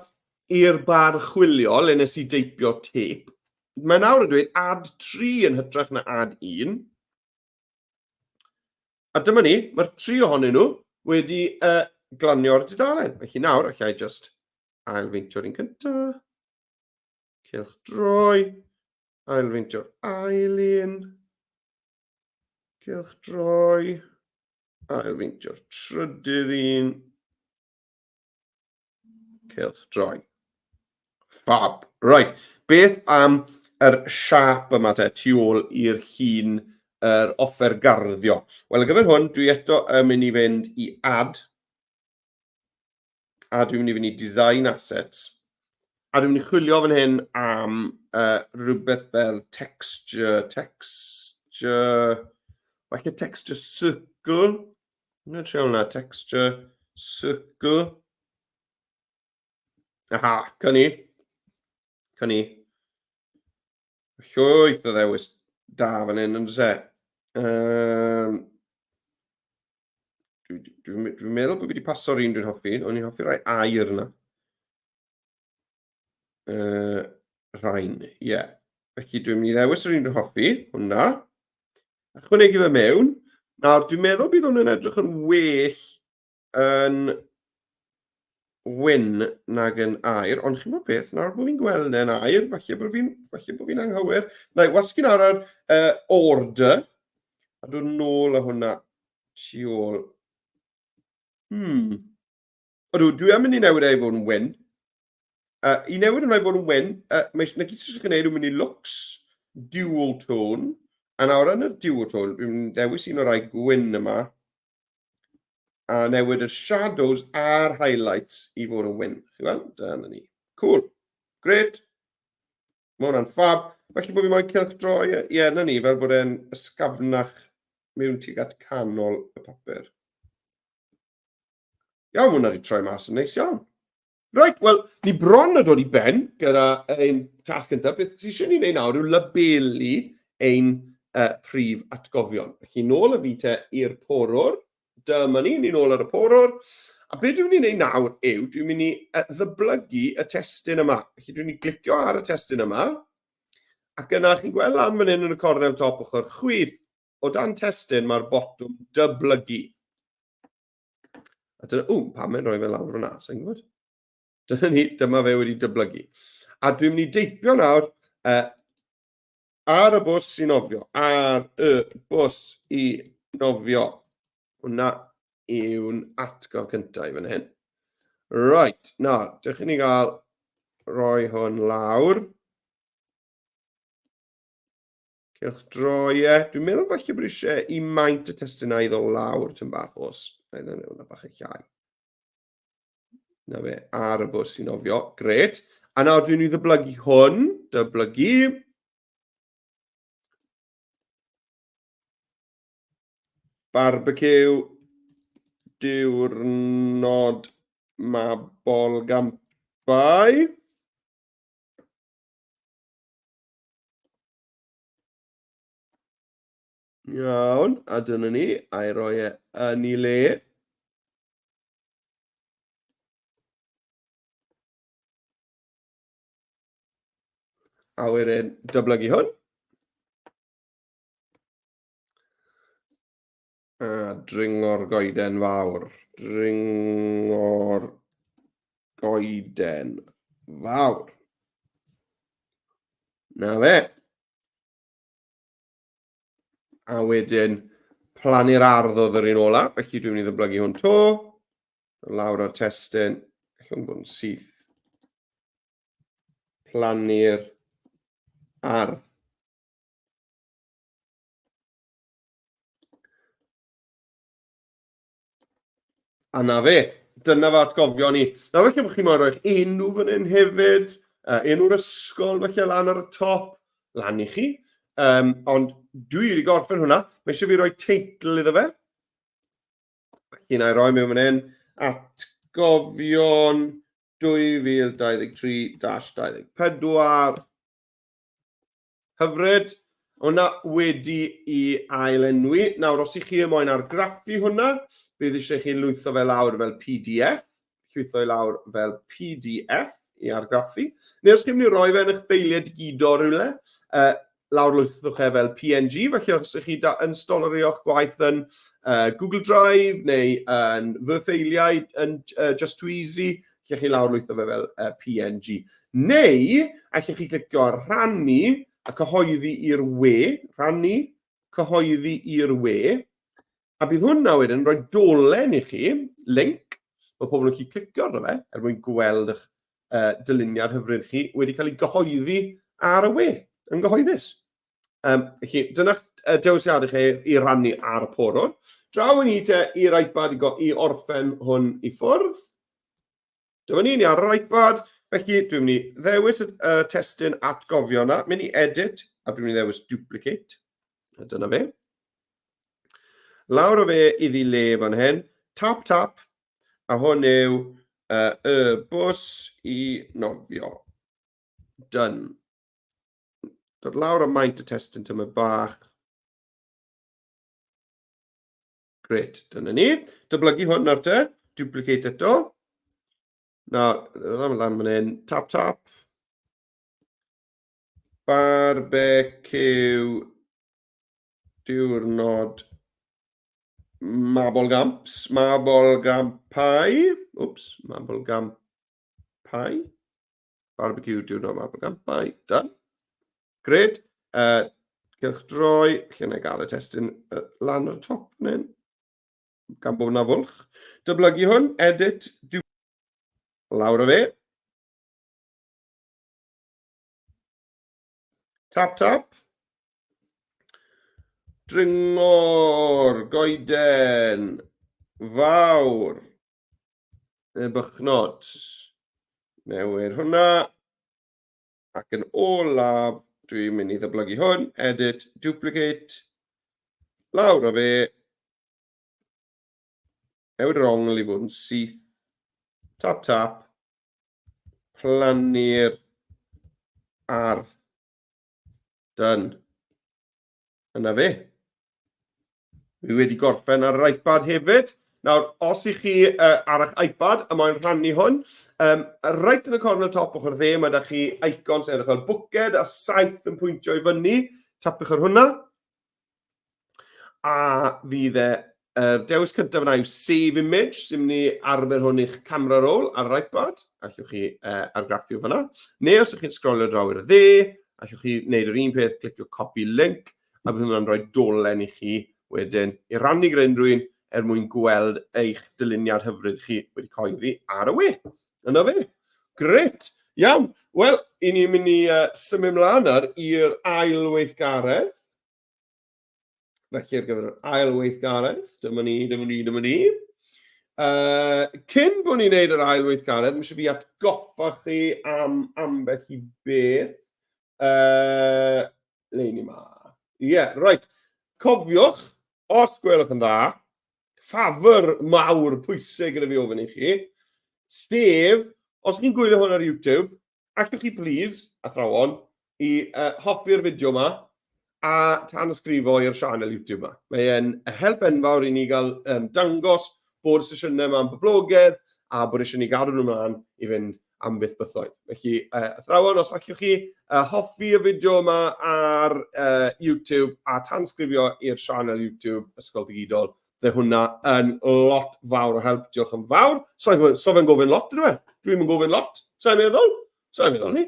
i'r bar chwilio, le nes i deipio tape. Mae nawr yn dweud add 3 yn hytrach na add 1. A dyma ni, mae'r 3 ohonyn nhw wedi glanio'r dudalen. Felly nawr, allai just ailfeintio'r un cyntaf. Cylch droi. Ailfeintio'r ail un. Cylch droi. Ailfeintio'r trydydd un. Cylch droi. Fab. Right. Beth am yr siap yma tu ôl i'r llun yr offer garddio? Wel, ar gyfer hwn, dwi eto yn mynd i fynd i add. A dwi'n mynd i fynd i design assets. A dwi'n mynd i chwilio fan hyn am rhywbeth fel texture, falle texture circle. Dwi'n trio hwnna, texture circle. Aha, cynni. Llwyth o ddewis da fan hyn, yn dweud. Dwi'n meddwl bod fi wedi paso'r un dwi'n hoffi, ond i'n hoffi rai air yna. Rhain, Felly dwi'n mynd i ddewis yr un dwi'n hoffi, hwnna. Ychwanegu fe mewn. Nawr, dwi'n meddwl bydd hwn yn edrych yn well yn wyn nag yn air, ond chi'n meddwl beth, nawr bod fi'n gweld yn air, falle bod fi'n anghywir. Na, wasgu nawr ar order, a dod nôl â hwnna tu ôl. Ydw, dwi am mynd i newid ei fod yn wyn. I newid hwnna i fod yn wyn, na gyd sy'n gwneud yn mynd i looks, dual tone, a nawr yn y dual tone, dwi'n dewis un o'r rai gwyn yma. a newid y shadows a'r highlights i fod yn wyn. Dyna ni. Cool. Great. Mae hwnna'n ffab. Felly bod fi moyn cylchdroi, ie, na ni, fel bod e'n ysgafnach mewn tuag at canol y papur. Iawn, hwnna wedi troi mas yn neis iawn. Right, wel, ni bron a dod i ben gyda ein tasg gyntaf. Beth sy'n eisiau ni wneud nawr yw labelu ein prif atgofion. Felly, nôl y fi te i'r porwr. Dyma ni nôl ar y porwr. A beth dwi'n mynd i wneud nawr yw, dwi'n mynd i ddyblygu y testyn yma. Felly, dwi'n mynd i glicio ar y testyn yma. Ac yna, chi'n gweld lan fan hyn yn y cornel top ochr chwith. O dan testyn, mae'r botwm dyblygu. A dyna, pam mae'n rhoi fe lawr o'na, sy'n gwybod? Dyma fe wedi dyblygu. A dwi'n mynd i deipio nawr ar y bws i nofio. Ar y bws i nofio. Hwna yw'n atgof cyntaf i fan hyn. Right, nawr, dych chi'n gael rhoi hwn lawr. Cylchdroiau. Dwi'n meddwl falle bod eisiau i maint y testunau iddo lawr tym bach os. Hwna bach eich llai. Na fe, ar y bws i nofio. Gret. A nawr dwi'n i ddyblygu hwn. Dyblygu. Barbecue. Diwrnod mabol gampau. Iawn, a dyna ni, a'i roi yn ei le. A wedyn dyblygu hwn. A dringo'r goeden fawr. Dringo'r goeden fawr. Na fe. A wedyn plannu'r ardd oedd yr un ola. Felly dwi'n mynd i ddyblygu hwn to. Lawr o'r testyn. Felly hwn bod yn syth. Plannu'r ardd. A na fe, dyna fe atgofion ni. Na felly bod chi'n mynd roi'ch enw fan hyn hefyd, enw'r ysgol felly lan ar y top, lan i chi. Ond dwi wedi gorffen hwnna, mae eisiau fi roi teitl iddo fe. Felly na i roi mewn fan hyn, atgofion 2023-24. Hyfryd. Hwna wedi i ailenwi. Nawr, os i chi yn moyn argraffu hwnna, bydd eisiau chi lwytho fe lawr fel PDF. Llwytho i lawr fel PDF i argraffu. Neu os chi'n mynd i roi fe yn eich ffeiliau digidol rhywle, lawr lwythwch e fel PNG. Felly os ych chi yn stolrio'ch gwaith yn Google Drive neu yn fy ffeiliau yn Just to Easy, allech chi lawr lwytho fe fel PNG. Neu, allech chi clicio ar rhannu a cyhoeddi i'r we, rhannu, cyhoeddi i'r we, a bydd hwnna wedyn rhoi dolen i chi, link, mae pobl yn gallu clicio arno fe, mwyn gweld eich dyluniad hyfryd chi wedi cael ei gyhoeddi ar y we, yn gyhoeddus. Felly, dyna dewisiadau chi i rannu ar y porwr. Draw yn i te i'r iPad i orffen hwn i ffwrdd. Dyma ni'n ar yr iPad. Felly, dwi'n mynd i ddewis y testyn atgofio yna, mynd i edit, a dwi'n mynd i ddewis duplicate. A dyna fe. Lawr o fe iddi le fan hyn, tap, tap, a hwn yw y bws i nofio. Done. Dod lawr o maint y testyn tyma bach. Gret, dyna ni. Dyblygu hwn nawr te, duplicate eto. Nawr, lan fan hyn, tap, tap. Barbecue diwrnod mabol gampau. Oops, mabol gampau. Barbecue diwrnod mabol gampau. Done. Gred. Cylchdroi. Lle na gael y testyn lan o'r top fan hyn. Gan bod na fwlch. Dyblygu hwn. Edit. Lawr o fe. Tap, tap. Dringo'r goeden fawr. Y bychnod. Newid hwnna. Ac yn olaf, dwi'n mynd i ddyblygu hwn. Edit, duplicate. Lawr o fe. Newid yr ongl i fod yn syth. Tap, tap. Plannu'r ardd. Done. Yna fe. Fi wedi gorffen ar yr iPad hefyd. Nawr, os i chi ar eich iPad, y mae'n rhannu hwn, right yn y cornel top ochr dde, mae da chi icons edrych fel bwced a saith yn pwyntio i fyny. Tapwch ar hwnna. A fydd dewis cyntaf yna yw save image, sy'n mynd i arbed hwn i'ch camera roll ar yr iPad. Allwch chi argraffu fyna. Neu os ydych chi'n sgrolio draw i'r dde, allwch chi wneud yr un peth, clicio copy link, a bydd hwnna'n rhoi dolen i chi wedyn i rannu gyda unrhyw un mwyn gweld eich dyluniad hyfryd chi wedi coeddi ar y we. Yna fe. Gret. Iawn. Wel, i ni'n mynd i symud mlaen i'r ail weithgaredd. Felly ar gyfer yr ail weithgaredd. Dyma ni. Cyn bod ni'n neud yr ail weithgaredd, mi eisiau fi atgoffa chi am ambell i beth. Leini ma. Ie, right. Cofiwch, os gwelwch yn dda, ffafr mawr pwysig gyda fi ofyn i chi, sef, os chi'n gwylio hwn ar YouTube, allwch chi please, athrawon, i hoffi'r fideo yma a tanysgrifo i'r sianel YouTube yma. Mae'n help enfawr i ni gael dangos bod y sesiynau yma'n boblogaidd a bod eisiau ni gadw nhw ymlaen i fynd am byth bythoedd. Felly, athrawon, os allwch chi hoffi y fideo yma ar YouTube a tanysgrifio i'r sianel YouTube Ysgol Digidol, Dde hwnna yn lot fawr o help. Diolch yn fawr. So fe'n gofyn lot, ydw e? Dwi'n gofyn lot. Sa'n meddwl ni.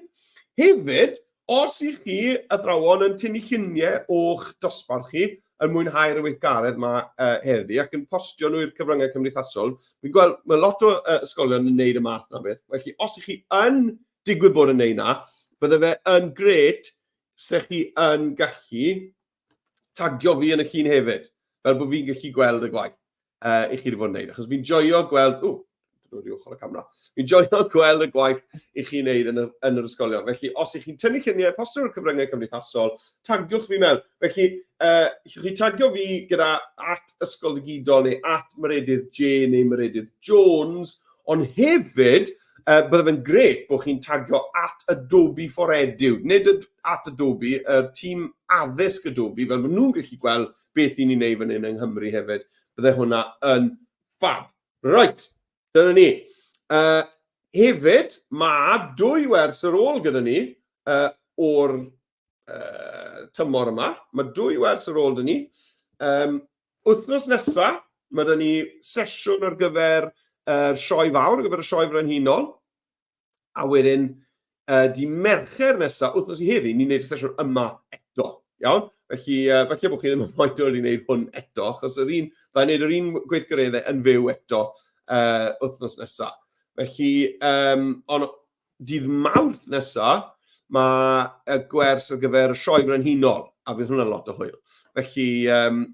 Hefyd, os i chi athrawon yn tynnu lluniau o'ch dosbarth chi yn mwynhau'r weithgaredd yma heddi ac yn postio nhw i'r cyfryngau cymdeithasol, fi'n gweld mae lot o ysgolion yn neud y math na beth. Felly, os i chi yn digwydd bod yn neud na, bydde fe yn gret sech chi yn gallu tagio fi yn y llun hefyd. Fel bod fi'n gallu gweld y gwaith i chi wedi bod yn neud. Achos fi'n joio gweld... Fi'n joio gweld y gwaith i chi wneud yn yr ysgolion. Felly, os ych chi'n tynnu lluniau, postio o'r cyfryngau cymdeithasol, tagiwch fi mewn. Felly, chi tagio fi gyda @Ysgol Digidol neu @Meredudd J neu Meredudd Jones, ond hefyd, bydde fe'n gret bod chi'n tagio @Adobe for Edu. Nid @Adobe, tîm addysg Adobe, fel maen nhw'n gallu gweld beth i ni'n neud fan hyn yng Nghymru hefyd. Bydde hwnna yn fab. Right, dyna ni. Hefyd, mae 2 wers ar ôl gyda ni o'r tymor yma. Mae 2 wers ar ôl gyda ni. Wythnos nesaf, mae da ni sesiwn ar gyfer sioe fawr, ar gyfer y sioe frenhinol. A wedyn, di Mercher nesaf, wythnos i heddi, ni'n neud y sesiwn yma eto. Iawn? Felly, falle bod chi ddim yn moedol i wneud hwn eto, achos dda'n neud yr un gweithgareddau yn fyw eto wythnos nesaf. Felly, ond dydd Mawrth nesaf, mae gwers ar gyfer y sioe frenhinol, a bydd hwnna'n lot o hwyl. Felly,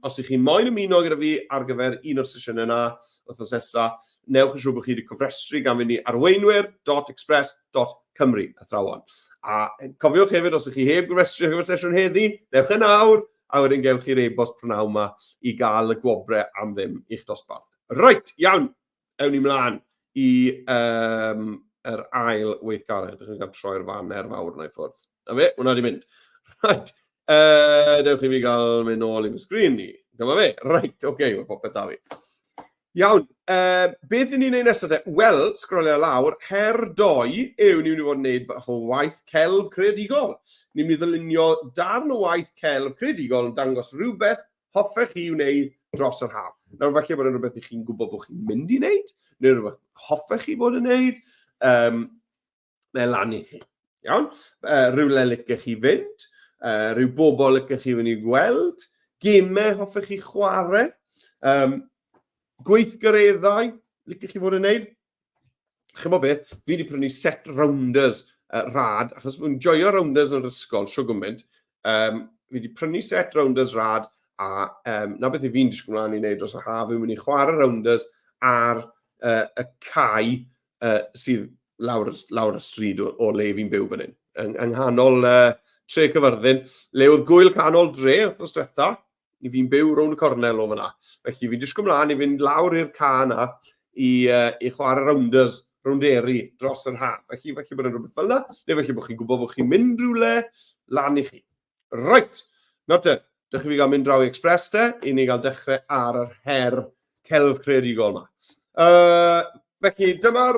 os ych chi moyn ymuno gyda fi ar gyfer un o'r sesiwn yna, wythnos nesaf, newch yn siŵr bod chi wedi cofrestru gan fynd i arweinwyr.express.cymru, athrawon. A cofiwch hefyd, os ych chi heb gofrestru ar gyfer sesiwn heddi, newch yn nawr, a wedyn gewch chi'r e-bost prynawn yma i gael y gwobrau am ddim i'ch dosbarth. Right, iawn, ewn ni mlaen i yr ail weithgaredd. Dych chi'n cael troi'r faner fawr yna i ffwrdd. Na fe, hwnna wedi mynd. Right, dewch chi fi gael mynd nôl i'n sgrin ni. Dyma fe, right, oce, mae popeth da fi. Iawn, beth i ni'n neud nesaf te? Wel, sgrolio lawr, her 2 yw ni'n mynd i fod yn neud bach o waith celf creadigol. Ni'n mynd i ddylunio darn o waith celf creadigol yn dangos rhywbeth hoffech chi wneud dros yr haf. Nawr, falle bod yn rhywbeth i chi'n gwybod bod chi'n mynd i wneud, neu rhywbeth hoffech chi fod yn wneud, neu lan i chi. Iawn? Rhywle licech chi fynd, rhyw bobl licech chi fynd i gweld, gemau hoffech chi chwarae, gweithgareddau, licech chi fod yn wneud? Chymo beth, fi wedi prynu set rounders rad, achos mae'n joio rounders yn yr ysgol, sio gwmynt. Fi wedi prynu set rounders rad, na beth i fi'n disgwyl mlaen i wneud dros y haf, fi'n mynd i chwarae rounders ar y cae sydd lawr y stryd o le fi'n byw fan hyn. Yng nghanol tre Cyfyrddin, le oedd gwyl canol dre wrth diwetha, i fi'n byw rownd y cornel o fan'na. Felly fi'n disgwyl mlaen i fynd lawr i'r cae yna i chwarae rounders, rounderi dros yr haf. Felly bod yn rhywbeth fel yna, neu felly bod chi'n gwybod bod chi'n mynd rhywle lan i chi. Right, nawr te, dych chi fi gael mynd draw i Express te, i ni gael dechrau ar yr her celf creadigol yma. Felly, dyma'r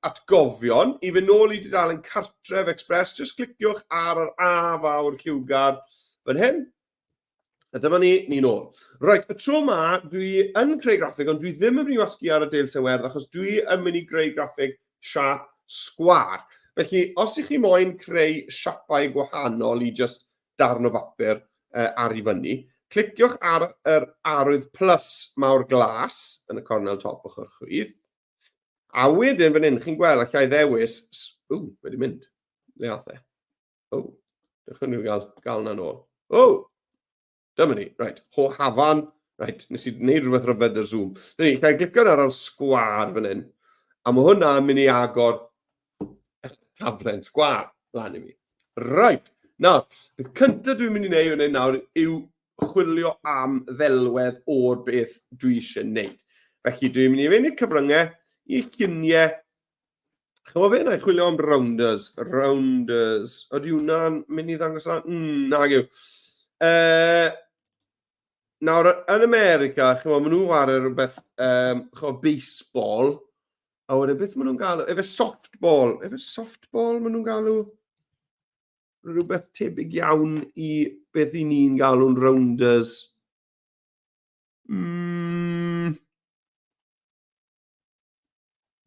atgofion. I fynd nôl i dudalen cartref Express, jyst cliciwch ar yr A fawr lliwgar fan hyn. A dyma ni nôl. Right, y tro yma, dwi yn creu graffig, ond dwi ddim yn mynd i wasgu ar y del sewerdd, achos dwi yn mynd i greu graffig siap sgwar. Felly, os ych chi moyn creu siapau gwahanol i just darn o bapur ar i fyny, cliciwch ar yr arwydd plus mawr glas yn y cornel top o'ch chwydd. A wedyn fan hyn, chi'n gweld allai ddewis... wedi mynd. Le ath e. Dechrau ni gael na nôl. Dyma ni. Right, ho hafan. Right, nes i wneud rhywbeth rhyfedd yr Zoom. Dyna ni, allai glicio ar yr sgwar fan hyn. A mae hwnna yn mynd i agor taflen sgwar lan i mi. Right, nawr, beth cyntaf dwi'n mynd i wneud nawr yw chwilio am ddelwedd o'r beth dwi eisiau wneud. Felly dwi'n mynd i fynd i'r cyfryngau i lluniau. Chymod fe, na i chwilio am rounders. Rounders. Ydy hwnna'n mynd i ddangos lan? Nag yw. Nawr, yn America, chymod, maen nhw'n chwarae rhywbeth, chymod, baseball. A wedyn, beth maen nhw'n galw? Efe softball. Efe softball maen nhw'n galw? Rhywbeth tebyg iawn i beth i ni'n galw'n rounders.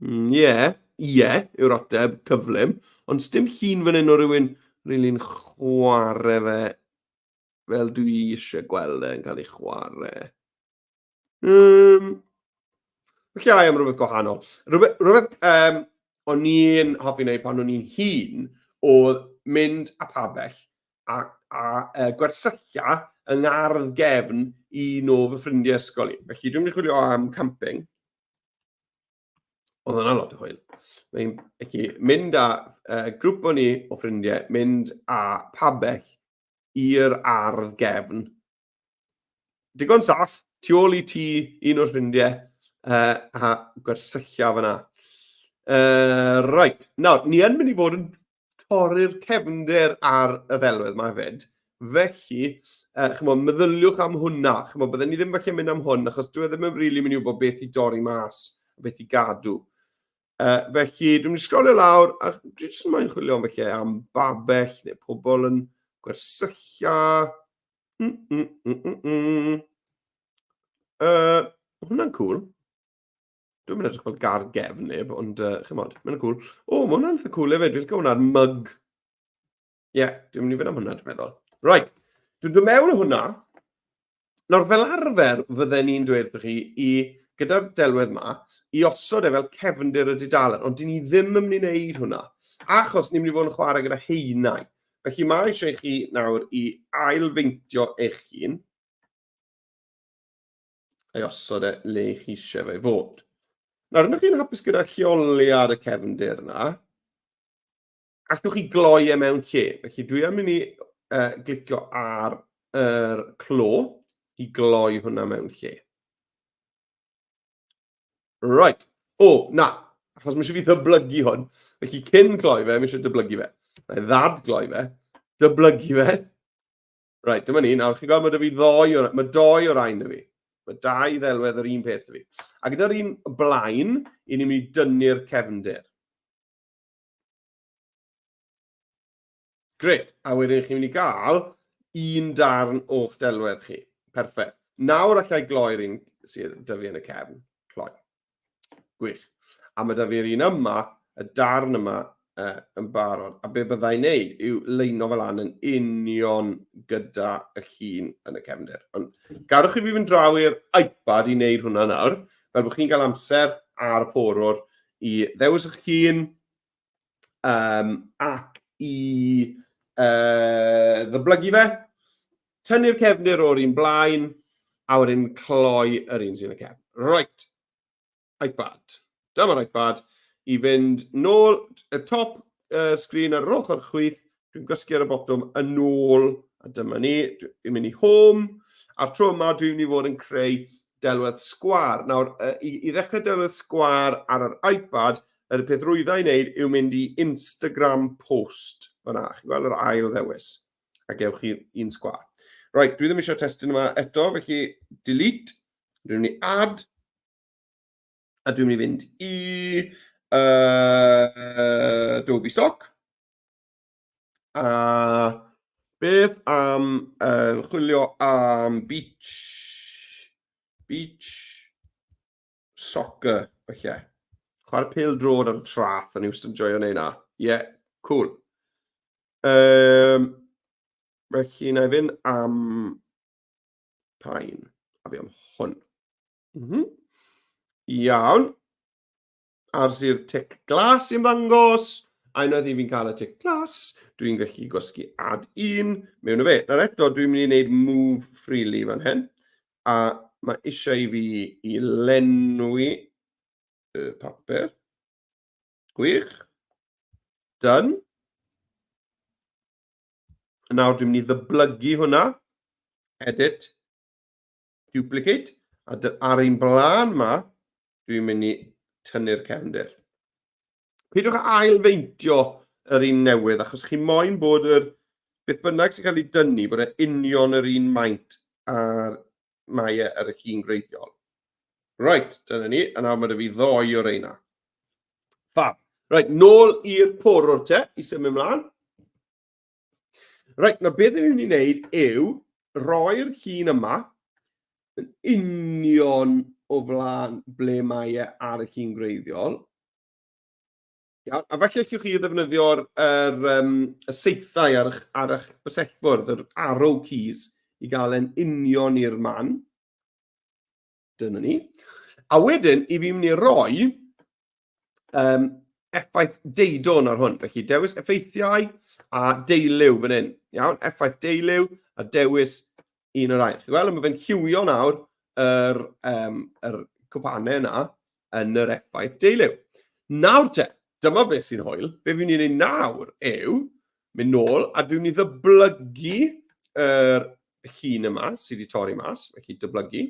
Ie, yw'r ateb, cyflym. Ond sdim llun fan hyn o rywun rili'n chwarae fe fel dwi eisiau gweld e'n cael ei chwarae. Felly am rhywbeth gwahanol. Rhywbeth o'n i'n hoffi wneud pan o'n i'n hun oedd mynd a pabell a gwersylla yng ngardd gefn un o fy ffrindiau ysgol i. Felly dwi'n mynd i chwilio am camping. Oedd yna lot o hwyl. Felly, mynd â grŵp o ni o ffrindiau, mynd â pabell i'r ardd gefn. Digon saff, tu ôl i ti un o'r ffrindiau a gwersylla fyna. Right, nawr, ni yn mynd i fod yn torri'r cefndir ar y ddelwedd yma hefyd. Felly, chymod, meddyliwch am hwnna. Chymod, byddwn ni ddim felly mynd am hwn, achos dwi ddim yn rili mynd i wybod beth i dorri mas, beth i gadw. Felly, dwi'n mynd i sgrolio lawr, a dwi'n jyst yn mynd chwilio felly am babell neu pobl yn gwersylla. Hwnna'n cwl. Dwi'n mynd edrych fel gardd gefn neb, ond chymod, mae'n cwl. Mae hwnna'n eitha cwl hefyd, dwi'n cael hwnna'r mug. Dwi'n mynd i fynd am hwnna, dwi'n meddwl. Right, dwi'n dod mewn o hwnna. Nawr, fel arfer, fydden ni'n dweud chi gyda'r delwedd yma, i osod fel cefndir y dudalen, ond dyn ni ddim yn mynd i wneud hwnna, achos ni'n mynd i fod yn chwarae gyda heinau. Felly mae eisiau chi nawr i ailfeintio eich hun, a osod le chi eisiau fe fod. Nawr, ydych chi'n hapus gyda lleoliad y cefndir yna, allwch chi gloi mewn lle. Felly dwi yn mynd i glicio ar yr clo i gloi hwnna mewn lle. Right. Na, achos mae eisiau fi ddyblygu hwn. Felly cyn gloi fe, mae eisiau dyblygu fe. Mae ddadgloi fe, dyblygu fe. Right, dyma ni. Nawr, chi'n gweld, mae doi o'r ein y fi. Mae dau ddelwedd yr un peth y fi. A gyda'r un blaen, i ni'n mynd i dynnu'r cefndir. Gret. A wedyn chi'n mynd i gael un darn o'ch delwedd chi. Perffaith. Nawr allai gloi'r un sydd dyfu yn y cefn. Cloi. Gwych. A mae da fi'r un yma, y darn yma, yn barod. A be byddai'n neud yw leino fel an yn union gyda y llun yn y cefndir. Ond gadwch chi fi fynd draw i'r iPad i wneud hwnna nawr, fel bod chi'n cael amser ar y porwr i ddewis eich llun ac i ddyblygu fe. tynnu'r cefndir o'r un blaen, a wedyn cloi yr un sy'n y cefn. Right, iPad. Dyma'r iPad. I fynd nôl, y top sgrin ar yr ochr chwith, dwi'n gysgu ar y botwm yn ôl, a dyma ni, dwi'n mynd i home, a'r tro yma dwi'n mynd i fod yn creu delwedd sgwar. Nawr, i ddechrau delwedd sgwar ar yr iPad, yr peth rwydda i wneud yw mynd i Instagram post. Fyna, chi'n gweld yr ail ddewis. A gewch chi un sgwar. Right, dwi ddim eisiau testyn yma eto, felly delete, dwi'n mynd i add, a dwi'n mynd i fynd i Adobe Stock. A beth am chwilio am beach soccer, felly. Chwarae pêl drod ar y trath, yn ywst yn joio neu na. Yeah, cool. Felly, na i fynd am pain, a fi am hwn. Iawn. Ars i'r tic glas i'n ddangos, a unwaith i fi'n cael y tic glas, dwi'n gallu gwasgu add 1 mewn o fe. Nawr eto, dwi'n mynd i wneud move freely fan hyn, a mae eisiau i fi i lenwi y papur. Gwych. Done. Nawr dwi'n mynd i ddyblygu hwnna. Edit. Duplicate. A ar un blaen yma, dwi'n mynd i tynnu'r cefndir. Pidwch â ailfeintio yr un newydd, achos chi moyn bod yr beth bynnag sy'n cael ei dynnu, bod e union yr un maint ar mae ar y hun greiddiol. Right, dyna ni, a nawr mae dy fi ddoi o'r reina. Fab. Right, nôl i'r porwr te, i symud ymlaen. Right, nawr beth ydym ni'n gwneud yw roi'r hun yma yn union o flaen ble mae ar y hun greiddiol. Iawn, a falle allwch chi ddefnyddio'r seithau ar eich bysellfwrdd, yr arrow keys, i gael yn union i'r man. Dyna ni. A wedyn, i fi mynd i roi effaith deudon ar hwn. Felly, dewis effeithiau a deuliw fan hyn. Iawn, effaith deuliw a dewis un o'r ail. Wel, mae fe'n lliwio nawr yr cwpanau yna yn yr effaith deuliw. Nawr te, dyma beth sy'n hwyl. Be fi'n ni'n gwneud nawr yw mynd nôl a dwi'n mynd i ddyblygu yr llun yma sydd wedi torri mas, felly dyblygu.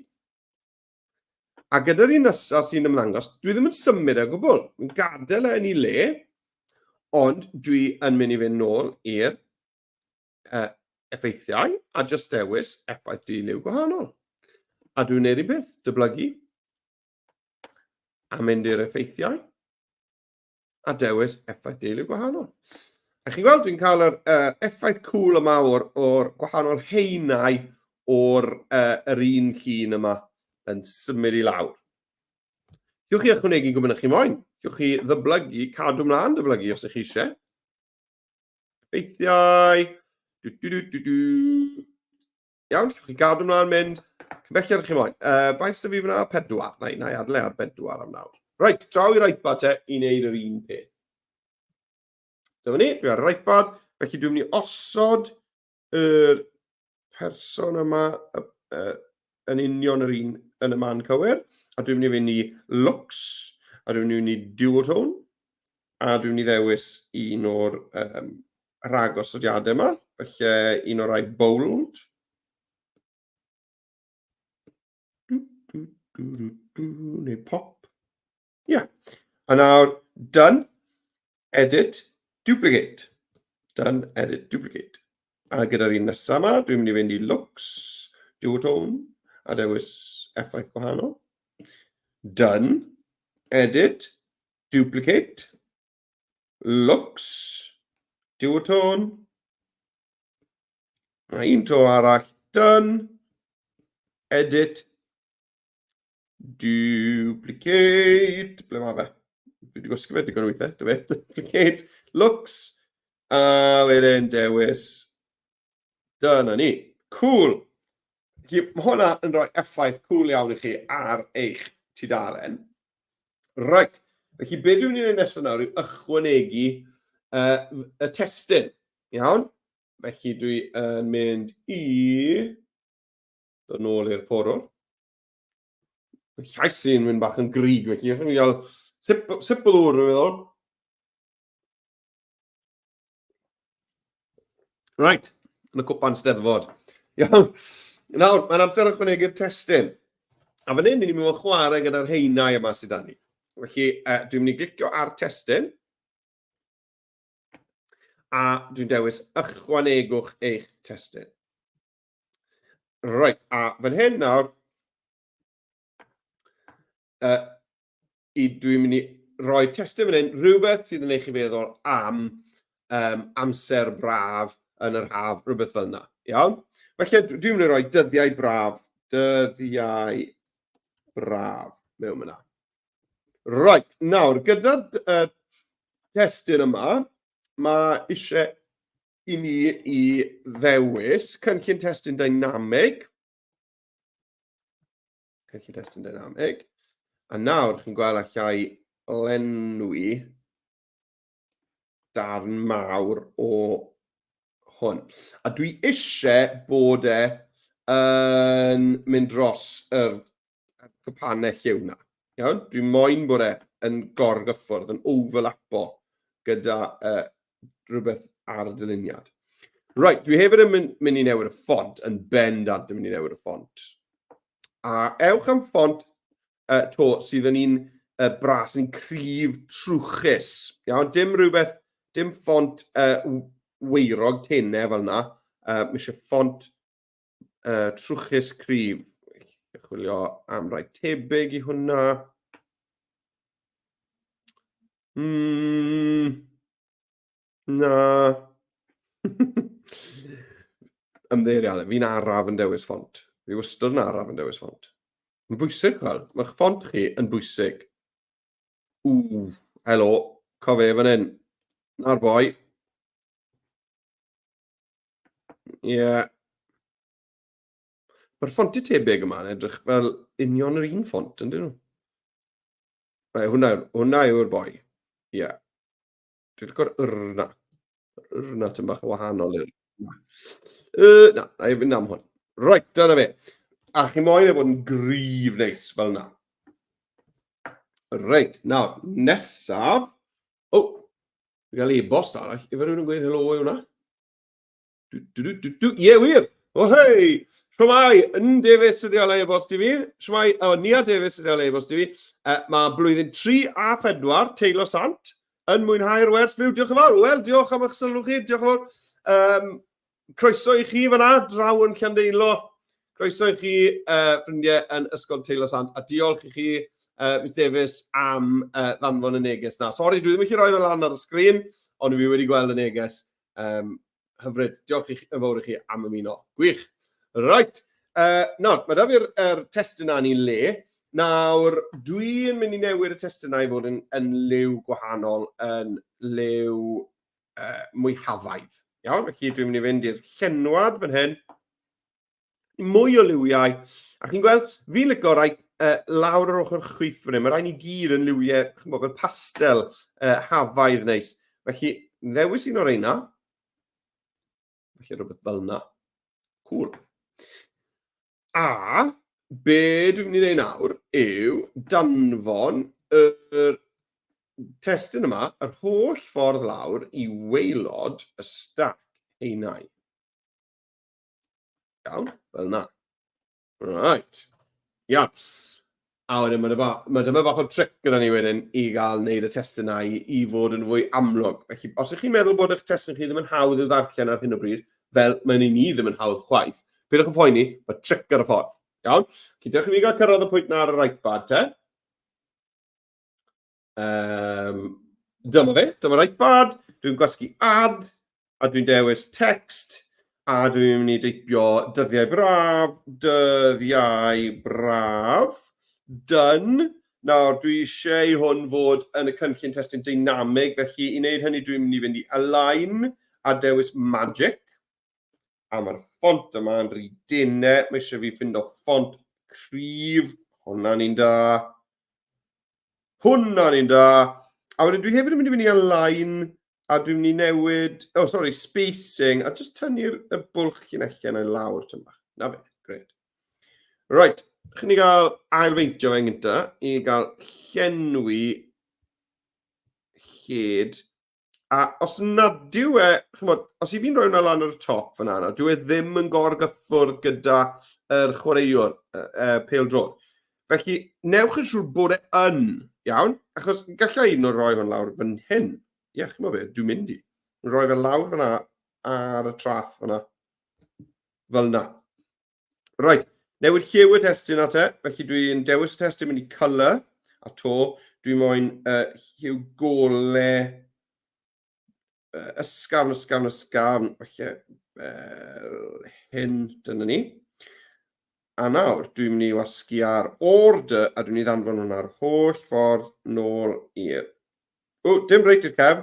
A gyda'r un nesaf sy'n ymddangos, dwi ddim yn symud o gwbl. Dwi'n gadael yn ei le, ond dwi yn mynd i fynd nôl i'r effeithiau a just dewis effaith deuliw gwahanol. A dwi'n gwneud i beth, dyblygu, a mynd i'r effeithiau, a dewis effaith deuliw gwahanol. A chi'n gweld, dwi'n cael yr effaith cwl yma o'r gwahanol heinau o'r yr un llun yma yn symud i lawr. Gewch chi ychwanegu gwybod chi moyn. Gewch chi ddyblygu, cadw mlaen dyblygu os ych chi eisiau. Effeithiau. Iawn, gewch chi gadw mlaen mynd. Cymhelliad chi moyn. Faint dy fi fyna? 4. Na i adle ar 4 am nawr. Right, draw i'r iPad te i wneud yr un peth. Dyma ni, dwi ar yr iPad. Felly dwi'n mynd i osod yr person yma yn union yr un yn y man cywir, a dwi'n mynd i fynd i looks, a dwi'n mynd i duotone, a dwi'n mynd i ddewis un o'r rhagosodiadau yma, felly un o'r rai bold. Neu pop. Yeah. A nawr, done, edit, duplicate. Done, edit, duplicate. A gyda'r un nesaf yma, dwi'n mynd i fynd i looks, duotone, a dewis effaith gwahanol. Done, edit, duplicate, looks, duotone, a un to arall, done, edit, duplicate, ble mae fe? Dwi wedi gwasgu fe digon o weithiau, duplicate, looks, a wedyn dewis, dyna ni. Cool. Mae hwnna yn rhoi effaith cool iawn i chi ar eich tudalen. Right. Felly, be dwi'n ni'n nesaf nawr yw ychwanegu y testyn. Iawn? felly dwi yn mynd i dod nôl i'r porwr. Llais i'n mynd bach yn grig, felly allwn ni gael sip o ddŵr, yn meddwl. Right, yn y cwpan steddfod. Iawn, nawr, mae'n amser ychwanegu'r testyn. A fan hyn, ni'n mynd i chwarae gyda'r heinau yma sydd â ni. Felly, dwi'n mynd i glicio ar testyn. A dwi'n dewis ychwanegwch eich testyn. Right, a fan hyn nawr, dwi'n mynd i roi testyn fan hyn, rhywbeth sydd yn eich i feddwl am amser braf yn yr haf, rhywbeth fel yna. Iawn? Felly, dwi'n mynd i roi dyddiau braf mewn yna. Right, nawr, gyda'r testyn yma, mae eisiau i ni i ddewis cynllun testyn dynamig. Cynllun testyn dynamig. A nawr, chi'n gweld allai lenwi darn mawr o hwn. A dwi eisiau bod yn mynd dros yr cwpanau lliw na. Iawn? Dwi'n moyn bod yn gorgyffwrdd, yn overlapo gyda rhywbeth ar y dyluniad. Right, dwi hefyd yn mynd i newid y ffont, yn bendant yn mynd i newid y ffont. A ewch am ffont to sydd yn un bras yn cryf trwchus. Iawn, dim ffont weirog tenau fel yna. Mae eisiau ffont trwchus cryf. Chwilio am rai tebyg i hwnna. Na. Ymddeiriadau, fi'n araf yn dewis ffont. Fi wastad yn araf yn dewis ffont. Yn bwysig, fel. Mae'ch ffont chi yn bwysig. Helo, cofe fan hyn. Na'r boi. Ie. Mae'r ffonti tebyg yma yn edrych fel union yr un ffont, yndyn nhw? Hwna yw'r boi. Ie. Dwi'n gwrdd yrna. Yrna tym bach o wahanol i'r... Na, na i fynd am hwn. Right, dyna fe. A chi moyn e fod yn gryf neis fel yna. Right, nawr, nesaf... O, dwi'n cael e-bost arall. Efe rhywun yn gweud helo i hwnna? Ie, wir! O, hei! Shwmai, yn Davies wedi cael e-bost i fi. Shwmai, Nia Davies wedi cael e-bost i fi. Mae blwyddyn 3 a 4, teilo sant, yn mwynhau'r wers fyw. Diolch yn fawr. Wel, diolch am eich sylw chi. Diolch yn fawr. Croeso i chi fyna, draw yn Llandeilo. Croeso i chi, ffrindiau yn Ysgol Teilo Sant. A diolch i chi, Miss Davies, am ddanfon y neges na. Sori, dwi ddim eich i roi fe lan ar y sgrin, ond fi wedi gweld y neges. Hyfryd, diolch yn fawr i chi am ymuno. Gwych. Right, nawr, mae da fi'r testyn na'n i'n le. Nawr, dwi'n mynd i newid y testyn na i fod yn liw gwahanol, yn liw mwy hafaidd. Iawn, felly dwi'n mynd i fynd i'r llenwad fan hyn. Mwy o liwiau. A chi'n gweld, fi'n licio rai lawr yr ochr chwith fan hyn. Mae rhaid ni gyd yn liwiau, chi'n gweld, fel pastel hafaidd neis. Felly, ddewis un o'r reina. Felly, rhywbeth fel yna. Cool. A, be dwi'n mynd i wneud nawr yw danfon yr testyn yma, yr holl ffordd lawr i waelod y stac heinau. Iawn, fel yna. Right. Iawn. A wedyn, mae dyma bach o tric gyda ni wedyn i gael wneud y testyn yna i fod yn fwy amlwg. Felly, os ych chi'n meddwl bod eich testyn chi ddim yn hawdd i'w ddarllen ar hyn o bryd, fel mae'n i ni ddim yn hawdd chwaith, bydwch yn poeni, mae tric ar y ffordd. Iawn? Cydwch i fi gael cyrraedd y pwynt na ar yr iPad, te. Dyma fe, dyma'r iPad. Dwi'n gwasgu add, a dwi'n dewis text, a dwi'n mynd i deipio dyddiau braf, done. Nawr, dwi eisiau hwn fod yn y cynllun testyn dynamig, felly i wneud hynny dwi'n mynd i fynd i align a dewis magic. A mae'r ffont yma yn rhy denau. Mae eisiau fi ffind o ffont cryf. Hwna'n un da. Hwna'n un da. A wedyn dwi hefyd yn mynd i fynd i align A dwi'n mynd i newid, spacing, a just tynnu'r bwlch llinellau yna lawr tym bach. Na fe, gred. Right, chi'n ni gael ailfeintio fe'n gynta, i gael llenwi lled. A os nad yw e, os i fi'n rhoi hwnna lan ar y top fyna, dyw e ddim yn gorgyffwrdd gyda chwaraewr, pêl-drod. Felly, newch yn siŵr bod e yn, iawn? Achos gallai un o'r rhoi hwn lawr fan hyn. Ie, chi'n meddwl beth, dwi'n mynd i. Rhoi fe lawr fyna ar y traff fyna. Fel yna. Right, newid lliw y testyn at e. Felly dwi'n dewis y testyn mynd i colour a to. Dwi'n moyn lliw golau ysgafn. Felly, hyn, dyna ni. A nawr, dwi'n mynd i wasgu ar order, a dwi'n mynd i ddanfon hwnna'r holl ffordd nôl i'r... dim reit i'r cefn.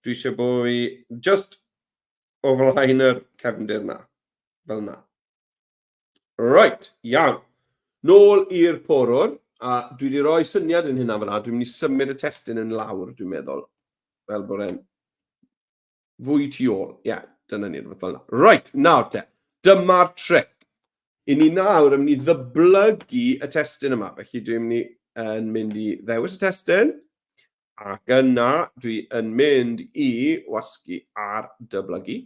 Dwi eisiau bod fi just o flaen yr cefndir na. Fel yna. Right, iawn. Nôl i'r porwr, a dwi wedi rhoi syniad yn hynna fyna. Dwi'n mynd i symud y testyn yn lawr, dwi'n meddwl. Fel bod e'n fwy tu ôl. Ie, dyna ni'r fel yna. Right, nawr te. Dyma'r tric. I ni nawr yn mynd i ddyblygu y testyn yma. Felly dwi'n mynd i ddewis y testyn. Ac yna dwi yn mynd i wasgu ar dyblygu.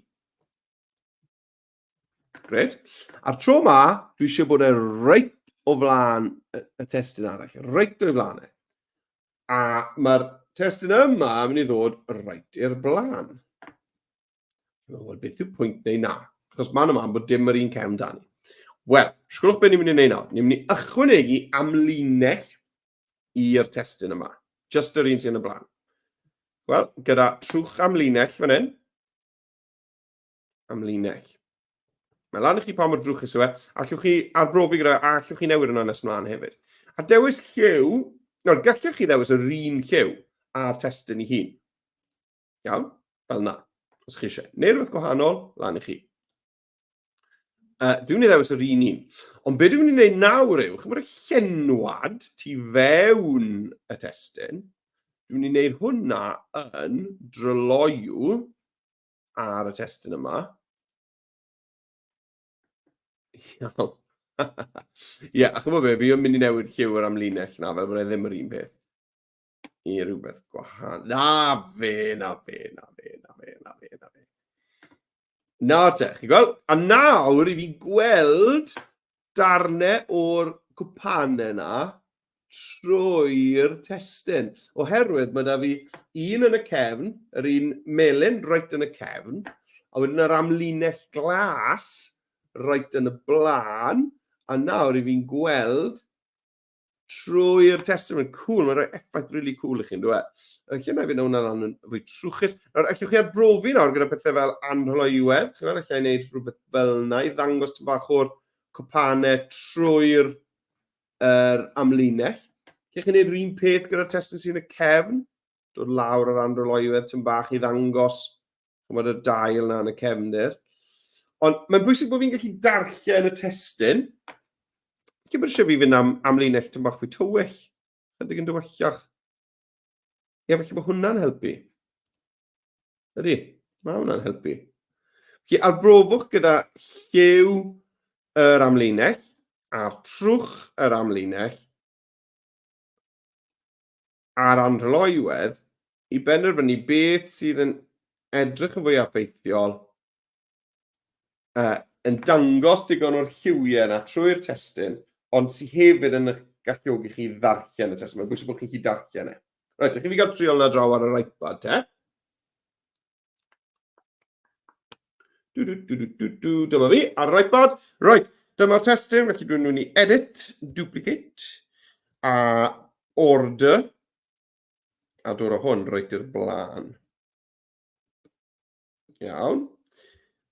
Gred. A'r tro yma, dwi eisiau bod e reit o flaen y testyn arall. Reit o'i flaen e. A mae'r testyn yma yn mynd i ddod reit i'r blaen. Wel, beth yw'r pwynt neu na? Achos ma'n yma bod dim yr un cefn dan ni. Wel, sgwrwch beth ni'n mynd i wneud nawr. Ni'n mynd i ychwanegu amlinell i'r testyn yma. Just yr un sy'n y blaen. Wel, gyda trwch amlinell fan hyn. Amlinell. Mae lan i chi pa mor drwch yw e. Allwch chi arbrofi gyda, a allwch chi newid yna nes ymlaen hefyd. A dewis lliw, gallwch chi ddewis yr un lliw a'r testyn i hun. Iawn, fel na. Os chi eisiau. Neu rhywbeth gwahanol, lan i chi. Dwi'n mynd i ddewis yr un un. Ond beth dwi'n mynd i wneud nawr yw, chymryd y llenwad tu fewn y testyn, dwi'n mynd i wneud hwnna yn dryloyw ar y testyn yma. Iawn. Ie, a chymryd be, fi yn mynd i newid lliw yr amlinell na, fel bod e ddim yr un peth. I rhywbeth gwahanol. Na fe. Nawr te, chi gweld? A nawr i fi gweld darnau o'r cwpanau na trwy'r testyn. Oherwydd mae da fi un yn y cefn, yr un melyn reit yn y cefn, a wedyn yr amlinell glas reit yn y blaen, a nawr i fi'n gweld trwy'r testyn. Mae'n cool, mae'n rhoi effaith really cool i chi'n dweud. Felly na i fynd hwnna lan yn fwy trwchus. Nawr, allwch chi arbrofi nawr gyda pethau fel anrholoiwedd. Chi'n gweld, allai wneud rhywbeth fel yna i ddangos tym bach o'r cwpanau trwy'r amlinell. Chi'n gwneud yr un peth gyda'r testyn sy'n y cefn. Dod lawr yr anrholoiwedd tym bach i ddangos y dail na yn y cefndir. Ond mae'n bwysig bod fi'n gallu darllen y testyn. Chi'n bod eisiau fi fynd am amlinell tym bach fwy tywyll. Chydig yn dywyllach. Ie, felly bod hwnna'n helpu. Ydy, mae hwnna'n helpu. Felly arbrofwch gyda lliw yr amlinell a'r trwch yr amlinell a'r anrholoiwedd i benderfynu beth sydd yn edrych yn fwy effeithiol yn dangos digon o'r lliwiau yna trwy'r testyn, ond sydd hefyd yn galluogi chi ddarllen y testyn. Mae'n bwysig bod chi'n gallu darllen e. Reit, chi fi gael triol na draw ar yr iPad, te. Dyma fi, ar yr iPad. Right, dyma'r testyn, felly dwi'n mynd i edit, duplicate, a order, a dod o hwn reit i'r blaen. Iawn.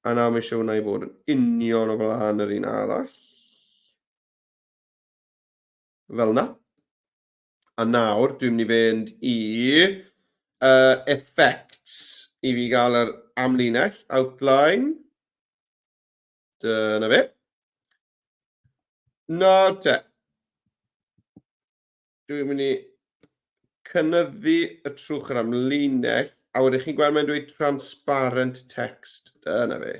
A nawr mae eisiau hwnna i fod yn union o flaen yr un arall. Fel yna. A nawr, dwi'n mynd i fynd i effects i fi gael yr amlinell, outline. Dyna fe. Nawr te. Dwi'n mynd i cynyddu y trwch yr amlinell A wedyn chi'n gweld mae'n dweud transparent text. Dyna fe.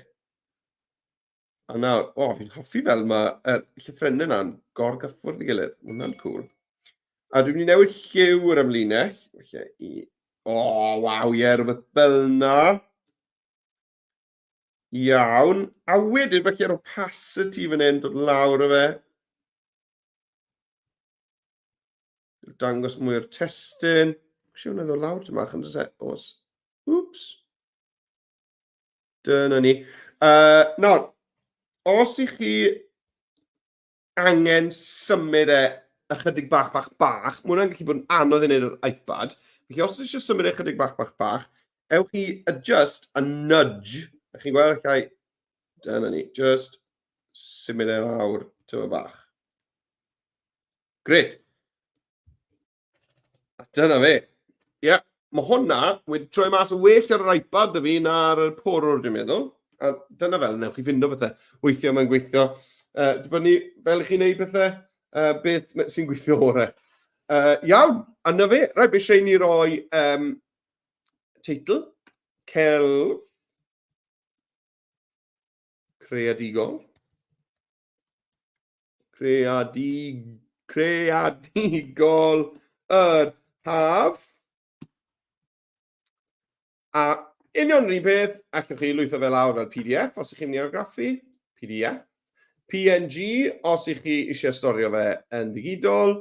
A nawr, fi'n hoffi fel mae llythrennau na'n gorgyffwrdd i gilydd. Hwna'n cool. A dwi'n mynd i newid lliw'r ymlinell. Waw, ie, rhywbeth fel na. Iawn. A wedyn, felly'r opacity fan hyn, dod lawr o fe. Dangos mwy o'r testyn. Siw na ddod lawr dyma, chyn os. Oops. Dyna ni. Nawr, os i chi angen symud ychydig bach, mae hwnna'n gallu bod yn anodd i wneud o'r iPad. Felly, os eisiau symud ychydig bach, ewch chi adjust a nudge. A chi'n gweld llai, dyna ni, just symud lawr tyma bach. Gret. A dyna fe. Ie, mae hwnna wedi troi mas yn well ar yr iPad dy fi na'r porwr, dwi'n meddwl. A dyna fel, newch chi fynd o bethau. Weithio mae'n gweithio. Dibynnu fel chi'n neud bethau, beth sy'n gweithio orau. Iawn, a na fe. Rai, beth eisiau ni roi teitl, celf, creadigol, creadigol yr haf. A union rhywun peth, allwch chi lwytho fel lawr fel PDF os ych chi'n mynd i argraffu, PDF. PNG os ych chi eisiau storio fe yn digidol,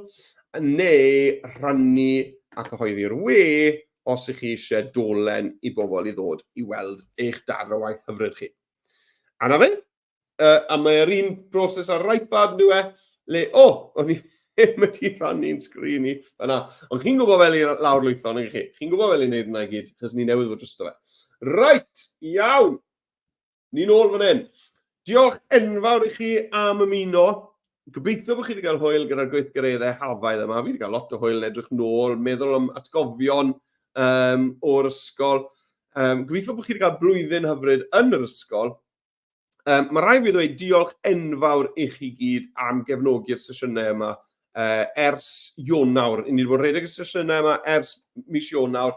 neu rhannu a cyhoeddi'r we os ych chi eisiau dolen i bobl i ddod i weld eich darn o waith hyfryd chi. A na fe, a mae'r un broses ar yr iPad nhw le, o'n i ddim wedi rhannu'n sgrin i. Ond chi'n gwybod fel i lawr lwytho, neu chi? Chi'n gwybod fel i wneud yna i gyd, chos ni newydd fod drysto fe. Right, iawn. Ni'n ôl fan hyn. Diolch enfawr i chi am ymuno. Gobeithio bod chi wedi cael hwyl gyda'r gweithgareddau hafaidd yma. Fi wedi cael lot o hwyl yn edrych nôl, meddwl am atgofion o'r ysgol. Gobeithio bod chi wedi cael blwyddyn hyfryd yn yr ysgol. Mae rai fi ddweud diolch enfawr i chi gyd am gefnogi'r sesiynau yma ers Ionawr. Ni wedi bod yn rhedeg y sesiynau yma ers mis Ionawr.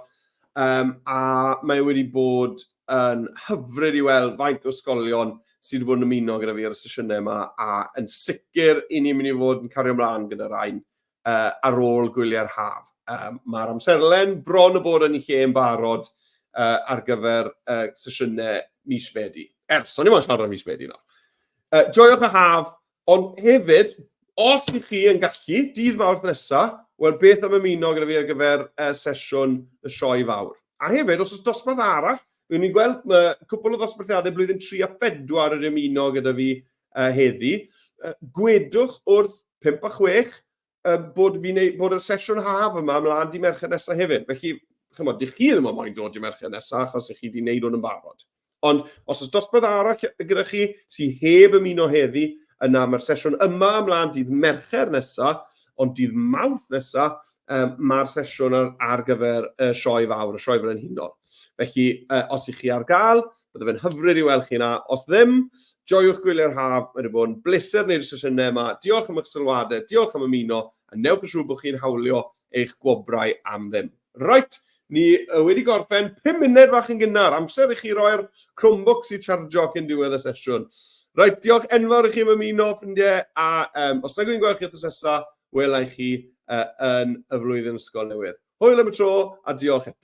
A mae wedi bod yn hyfryd i weld faint o ysgolion sydd wedi bod yn ymuno gyda fi ar y sesiynau yma, a yn sicr i ni'n mynd i fod yn cario ymlaen gyda'r rhain ar ôl gwylio'r haf. Mae'r amserlen bron o bod yn ei lle yn barod ar gyfer sesiynau mis Medi. Ers, o'n i'n siarad am mis Medi nawr. Joiwch y haf, ond hefyd, os ych chi yn gallu, dydd Mawrth nesaf, wel beth am ymuno gyda fi ar gyfer sesiwn y sioe fawr. A hefyd, os oes dosbarth arall, rwy'n ni'n gweld cwbl o ddosbarthiadau blwyddyn 3 a 4 yn ymuno gyda fi heddi. Gwedwch wrth 5 a 6 bod y sesiwn haf yma ymlaen di Mercher nesaf hefyd. Felly, chymod, di chi ddim yn moyn dod i Mercher nesaf achos ych chi wedi gwneud hwn yn barod. Ond os oes dosbarth arall gyda chi sy'n heb ymuno heddi, yna mae'r sesiwn yma ymlaen dydd Mercher nesaf, ond dydd Mawrth nesaf, mae'r sesiwn ar gyfer y sioe fawr, y sioe frenhinol. Felly, os ych chi ar gael, bydde fe'n hyfryd i weld chi yna. Os ddim, joiwch gwylio'r haf, wedi bod yn bleser wneud y sesiynau yma. Diolch am eich sylwadau, diolch am ymuno, a newch yn siŵr bod chi'n hawlio eich gwobrau am ddim. Right, ni wedi gorffen 5 munud fach yn gynnar. Amser i chi roi'r Chromebooks i chargio cyn diwedd y sesiwn. Right, diolch enfawr i chi am ymuno, ffrindiau, a os nag yw'n gweld chi wrth nesaf, welai chi yn y flwyddyn ysgol newydd. Hwyl am y tro, a diolch eto.